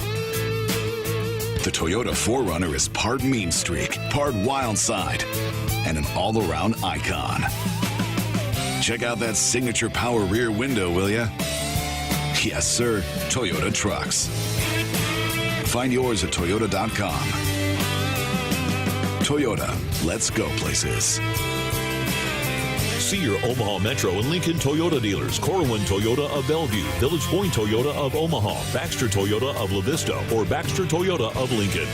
The Toyota 4Runner is part mean streak, part wild side, and an all-around icon. Check out that signature power rear window, will ya? Yes, sir, Toyota trucks. Find yours at toyota.com. Toyota, let's go places. See your Omaha Metro and Lincoln Toyota dealers. Corwin Toyota of Bellevue, Village Point Toyota of Omaha, Baxter Toyota of La Vista, or Baxter Toyota of Lincoln.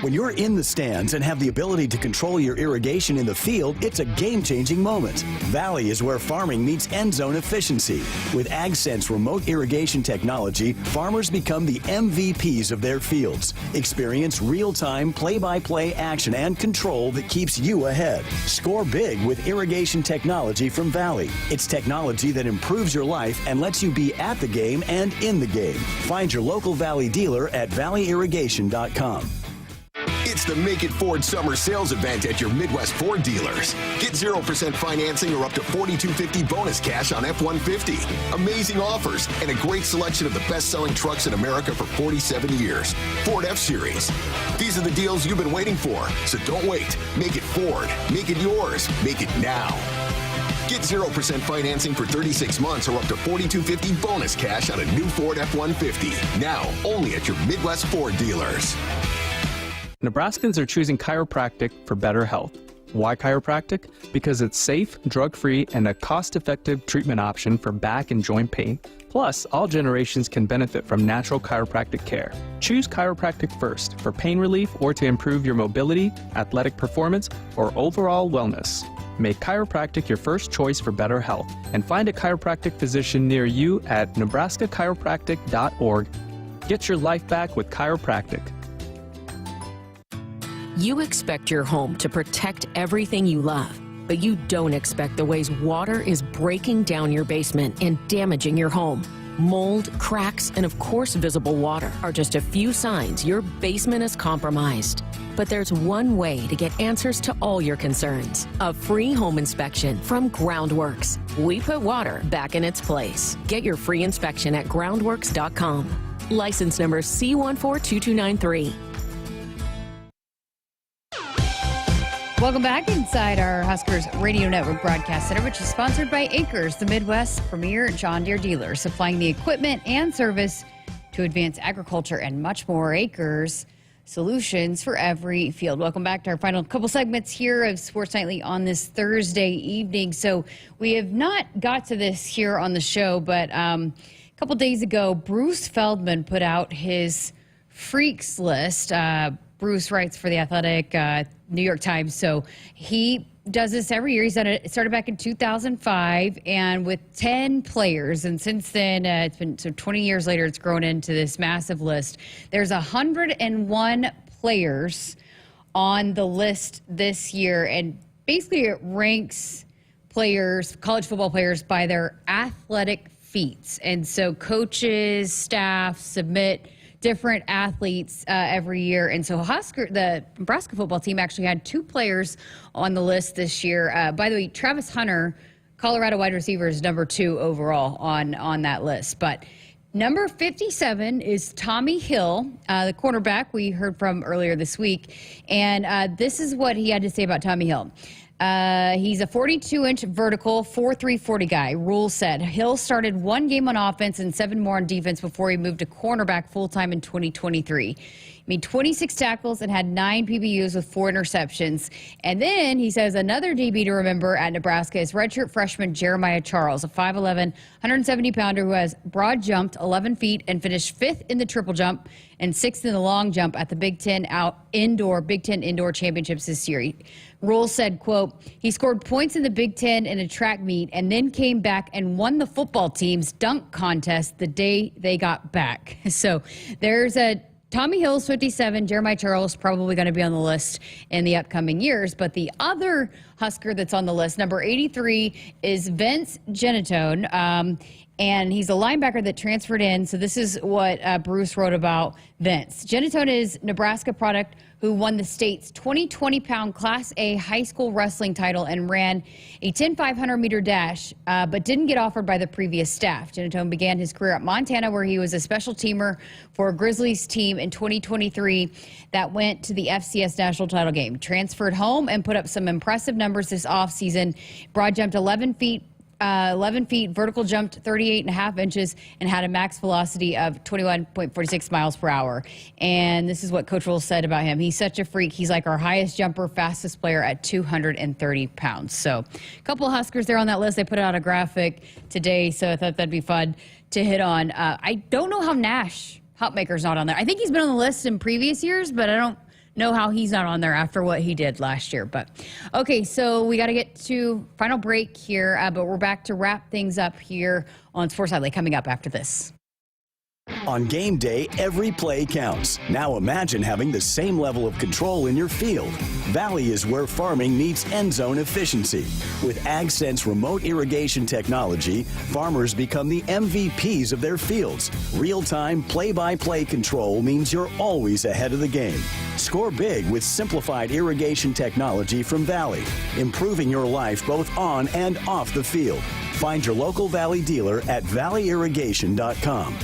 When you're in the stands and have the ability to control your irrigation in the field, it's a game-changing moment. Valley is where farming meets end zone efficiency. With AgSense remote irrigation technology, farmers become the MVPs of their fields. Experience real-time, play-by-play action and control that keeps you ahead. Score big with irrigation technology from Valley. It's technology that improves your life and lets you be at the game and in the game. Find your local Valley dealer at valleyirrigation.com. It's the Make It Ford Summer Sales Event at your Midwest Ford dealers. Get 0% financing or up to $4,250 bonus cash on F-150. Amazing offers and a great selection of the best-selling trucks in America for 47 years. Ford F-Series. These are the deals you've been waiting for. So don't wait. Make it Ford. Make it yours. Make it now. Get 0% financing for 36 months or up to $4,250 bonus cash on a new Ford F-150. Now, only at your Midwest Ford dealers. Nebraskans are choosing chiropractic for better health. Why chiropractic? Because it's safe, drug-free, and a cost-effective treatment option for back and joint pain. Plus, all generations can benefit from natural chiropractic care. Choose chiropractic first for pain relief or to improve your mobility, athletic performance, or overall wellness. Make chiropractic your first choice for better health and find a chiropractic physician near you at nebraska-chiropractic.org. Get your life back with chiropractic. You expect your home to protect everything you love, but you don't expect the ways water is breaking down your basement and damaging your home. Mold, cracks, and of course visible water are just a few signs your basement is compromised. But there's one way to get answers to all your concerns. A free home inspection from Groundworks. We put water back in its place. Get your free inspection at groundworks.com. License number C142293. Welcome back inside our Huskers Radio Network Broadcast Center, which is sponsored by Akrs, the Midwest's premier John Deere dealer, supplying the equipment and service to advance agriculture and much more. Akrs, solutions for every field. Welcome back to our final couple segments here of Sports Nightly on this Thursday evening. So we have not got to this here on the show, but a couple days ago, Bruce Feldman put out his freaks list. Bruce writes for The Athletic, New York Times. So he does this every year. He's done it. It started back in 2005 and with 10 players. And since then, it's been 20 years later, it's grown into this massive list. There's 101 players on the list this year. And basically it ranks players, college football players, by their athletic feats. And so coaches, staff submit different athletes every year. And so the Nebraska football team actually had 2 players on the list this year. By the way, Travis Hunter, Colorado wide receiver, is number 2 overall on that list. But number 57 is Tommy Hill, the cornerback we heard from earlier this week. And this is what he had to say about Tommy Hill. He's a 42-inch vertical, 4.3 40 guy. Rule said Hill started 1 game on offense and 7 more on defense before he moved to cornerback full-time in 2023. He made 26 tackles and had 9 PBUs with 4 interceptions. And then he says another DB to remember at Nebraska is redshirt freshman Jeremiah Charles, a 5'11", 170-pounder who has broad jumped 11 feet and finished 5th in the triple jump and 6th in the long jump at the Big Ten Indoor Championships this year. Rule said, quote, he scored points in the Big Ten in a track meet and then came back and won the football team's dunk contest the day they got back. So there's a Tommy Hill's 57. Jeremiah Charles probably going to be on the list in the upcoming years. But the other Husker that's on the list, number 83, is Vince Genatone. And he's a linebacker that transferred in. So this is what Bruce wrote about Vince. Genatone is Nebraska product who won the state's 20-pound Class A high school wrestling title and ran a 10-500-meter dash, but didn't get offered by the previous staff. Genatone began his career at Montana, where he was a special teamer for a Grizzlies team in 2023 that went to the FCS national title game. Transferred home and put up some impressive numbers this offseason. Broad jumped 11 feet, vertical jumped 38.5 inches, and had a max velocity of 21.46 miles per hour. And this is what Coach Rule said about him. He's such a freak. He's like our highest jumper, fastest player at 230 pounds. So a couple of Huskers there on that list. They put out a graphic today, so I thought that'd be fun to hit on. I don't know how Nash Hopmaker's not on there. I think he's been on the list in previous years, but I don't know how he's not on there after what he did last year. But okay, so we got to get to final break here, but we're back to wrap things up here on Sports Nightly coming up after this. On game day, every play counts. Now imagine having the same level of control in your field. Valley is where farming meets end zone efficiency. With AgSense remote irrigation technology, farmers become the MVPs of their fields. Real-time, play-by-play control means you're always ahead of the game. Score big with simplified irrigation technology from Valley, improving your life both on and off the field. Find your local Valley dealer at valleyirrigation.com.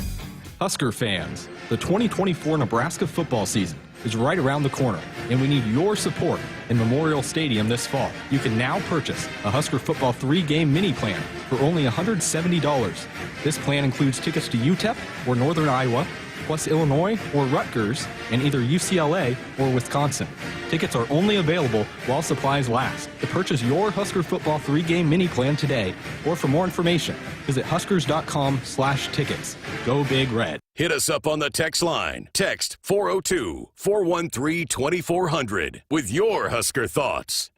Husker fans, the 2024 Nebraska football season is right around the corner, and we need your support in Memorial Stadium this fall. You can now purchase a Husker football 3-game mini plan for only $170. This plan includes tickets to UTEP or Northern Iowa, plus Illinois or Rutgers, and either UCLA or Wisconsin. Tickets are only available while supplies last. To purchase your Husker football 3-game mini plan today, or for more information, visit huskers.com/tickets. Go Big Red. Hit us up on the text line. Text 402-413-2400 with your Husker thoughts.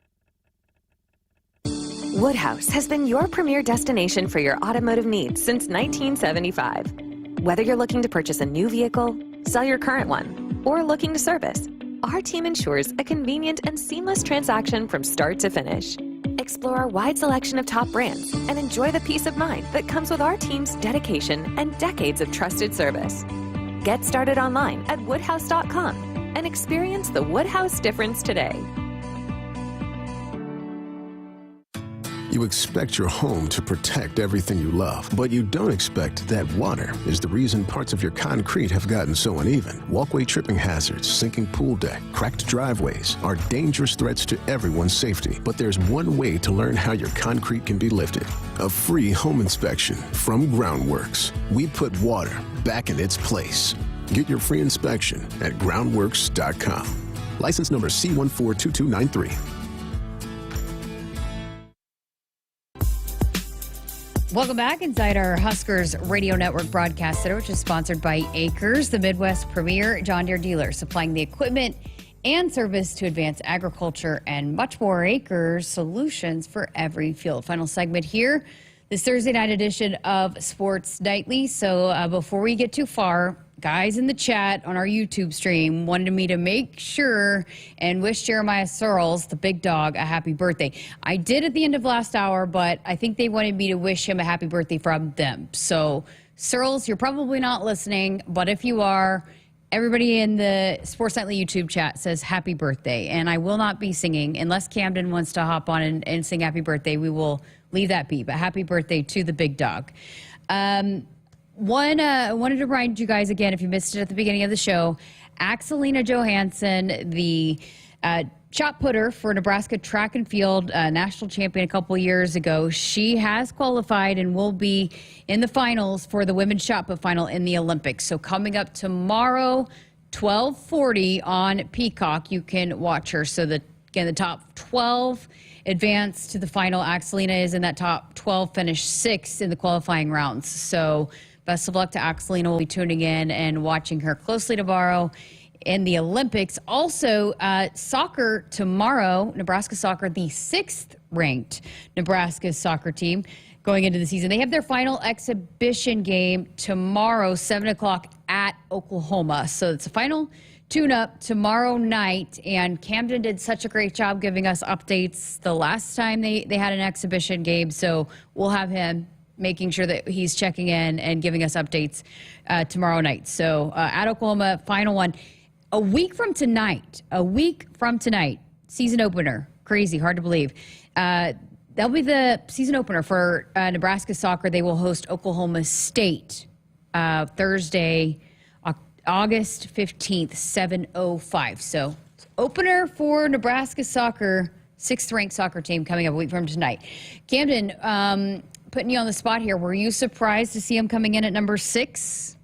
Woodhouse has been your premier destination for your automotive needs since 1975. Whether you're looking to purchase a new vehicle, sell your current one, or looking to service, our team ensures a convenient and seamless transaction from start to finish. Explore our wide selection of top brands and enjoy the peace of mind that comes with our team's dedication and decades of trusted service. Get started online at woodhouse.com and experience the Woodhouse difference today. You expect your home to protect everything you love, but you don't expect that water is the reason parts of your concrete have gotten so uneven. Walkway tripping hazards, sinking pool deck, cracked driveways are dangerous threats to everyone's safety. But there's one way to learn how your concrete can be lifted. A free home inspection from Groundworks. We put water back in its place. Get your free inspection at groundworks.com. License number C142293. Welcome back inside our Huskers Radio Network Broadcast Center, which is sponsored by Akrs, the Midwest premier John Deere dealer, supplying the equipment and service to advance agriculture and much more. Akrs, solutions for every field. Final segment here, this Thursday night edition of Sports Nightly. So before we get too far, guys in the chat on our YouTube stream wanted me to make sure and wish Jeremiah Searles, the big dog, a happy birthday. I did at the end of last hour, but I think they wanted me to wish him a happy birthday from them. So, Searles, you're probably not listening, but if you are, everybody in the Sports Nightly YouTube chat says happy birthday. And I will not be singing unless Camden wants to hop on and sing happy birthday. We will leave that be. But happy birthday to the big dog. Wanted to remind you guys again, if you missed it at the beginning of the show, Axelina Johansson, the shot putter for Nebraska track and field national champion a couple years ago, she has qualified and will be in the finals for the women's shot put final in the Olympics. So coming up tomorrow, 12:40 on Peacock, you can watch her. So the top 12 advance to the final. Axelina is in that top 12, finished 6th in the qualifying rounds. So best of luck to Axelina. We'll be tuning in and watching her closely tomorrow in the Olympics. Also, soccer tomorrow, Nebraska soccer, the 6th ranked Nebraska soccer team going into the season. They have their final exhibition game tomorrow, 7 o'clock at Oklahoma. So it's a final tune-up tomorrow night, and Camden did such a great job giving us updates the last time they had an exhibition game, so we'll have him making sure that he's checking in and giving us updates tomorrow night. So at Oklahoma, final one. A week from tonight, season opener. Crazy, hard to believe. That'll be the season opener for Nebraska soccer. They will host Oklahoma State Thursday, August 15th, 7:05. So opener for Nebraska soccer, 6th ranked soccer team coming up a week from tonight. Camden, putting you on the spot here, were you surprised to see him coming in at number 6?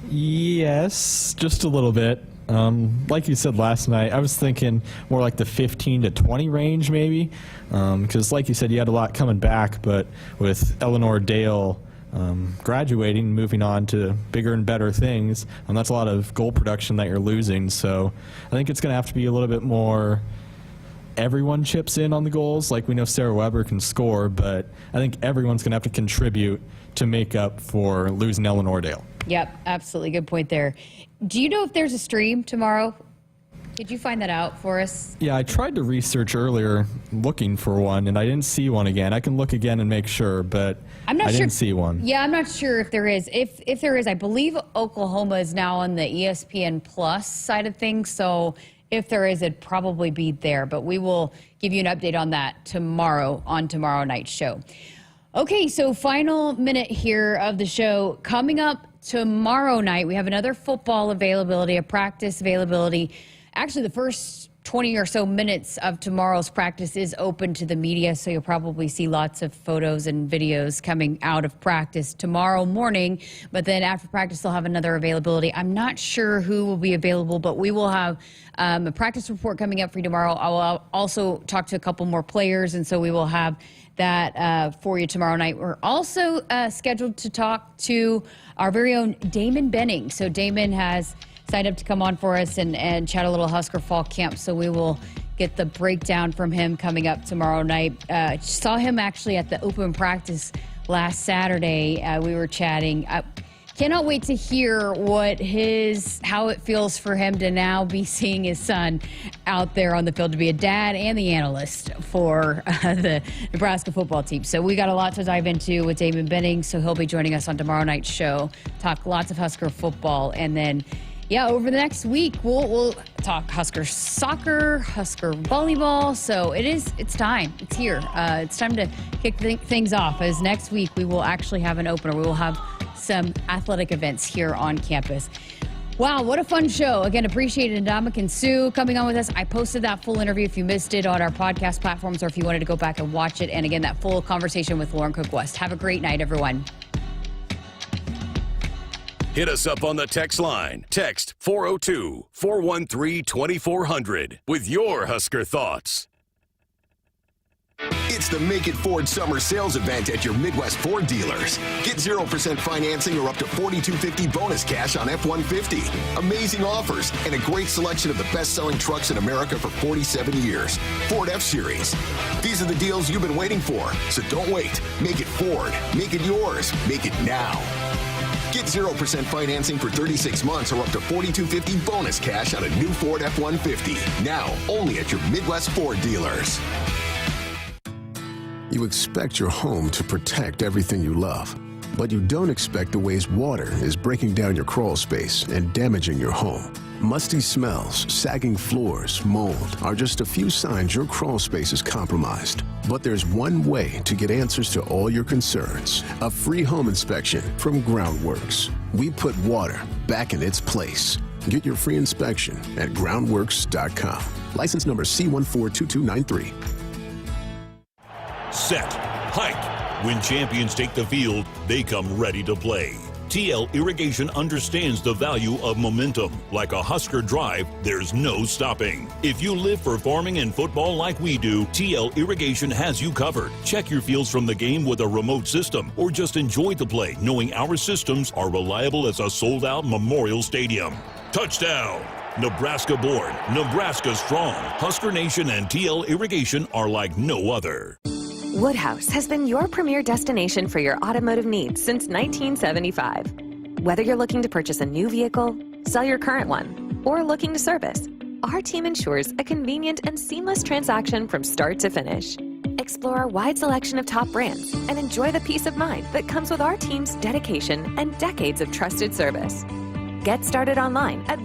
Yes, just a little bit. Like you said last night, I was thinking more like the 15 to 20 range maybe, because like you said, you had a lot coming back, but with Eleanor Dale graduating and moving on to bigger and better things, that's a lot of goal production that you're losing. So I think it's going to have to be a little bit more everyone chips in on the goals. Like we know Sarah Weber can score, but I think everyone's going to have to contribute to make up for losing Eleanor Dale. Yep, absolutely. Good point there. Do you know if there's a stream tomorrow? Did you find that out for us? Yeah, I tried to research earlier looking for one, and I didn't see one again. I can look again and make sure, but I didn't see one. Yeah, I'm not sure if there is. If there is, I believe Oklahoma is now on the ESPN Plus side of things, so if there is, it'd probably be there. But we will give you an update on that tomorrow on tomorrow night's show. Okay, so final minute here of the show. Coming up tomorrow night, we have another football availability, a practice availability. Actually, the first 20 or so minutes of tomorrow's practice is open to the media, so you'll probably see lots of photos and videos coming out of practice tomorrow morning. But then after practice, they'll have another availability. I'm not sure who will be available, but we will have a practice report coming up for you tomorrow. I will also talk to a couple more players, and so we will have that for you tomorrow night. We're also scheduled to talk to our very own Damon Benning. So Damon has signed up to come on for us and chat a little Husker Fall Camp. So we will get the breakdown from him coming up tomorrow night. Saw him actually at the open practice last Saturday. We were chatting. Cannot wait to hear how it feels for him to now be seeing his son out there on the field, to be a dad and the analyst for the Nebraska football team. So we got a lot to dive into with Damon Benning, so he'll be joining us on tomorrow night's show, talk lots of Husker football, and then over the next week, we'll talk Husker soccer, Husker volleyball. So it's time. It's here. It's time to kick things off, as next week we will actually have an opener. We will have some athletic events here on campus. Wow, what a fun show. Again, appreciated Ndamukong Suh coming on with us. I posted that full interview if you missed it on our podcast platforms, or if you wanted to go back and watch it. And again, that full conversation with Lauren Cook-West. Have a great night, everyone. Hit us up on the text line. Text 402-413-2400 with your Husker thoughts. It's the Make It Ford Summer Sales Event at your Midwest Ford dealers. Get 0% financing or up to $4,250 bonus cash on F-150. Amazing offers and a great selection of the best-selling trucks in America for 47 years. Ford F-Series. These are the deals you've been waiting for, so don't wait. Make it Ford. Make it yours. Make it now. Get 0% financing for 36 months or up to $4,250 bonus cash on a new Ford F-150. Now, only at your Midwest Ford dealers. You expect your home to protect everything you love, but you don't expect the ways water is breaking down your crawl space and damaging your home. Musty smells, sagging floors, mold are just a few signs your crawl space is compromised. But there's one way to get answers to all your concerns. A free home inspection from Groundworks. We put water back in its place. Get your free inspection at groundworks.com. License number C142293. Set. Hike. When champions take the field, they come ready to play. TL Irrigation understands the value of momentum. Like a Husker drive, there's no stopping. If you live for farming and football like we do, TL Irrigation has you covered. Check your fields from the game with a remote system, or just enjoy the play knowing our systems are reliable as a sold-out Memorial Stadium. Touchdown! Nebraska born, Nebraska strong. Husker Nation and TL Irrigation are like no other. Woodhouse has been your premier destination for your automotive needs since 1975. Whether you're looking to purchase a new vehicle, sell your current one, or looking to service, our team ensures a convenient and seamless transaction from start to finish. Explore our wide selection of top brands and enjoy the peace of mind that comes with our team's dedication and decades of trusted service. Get started online at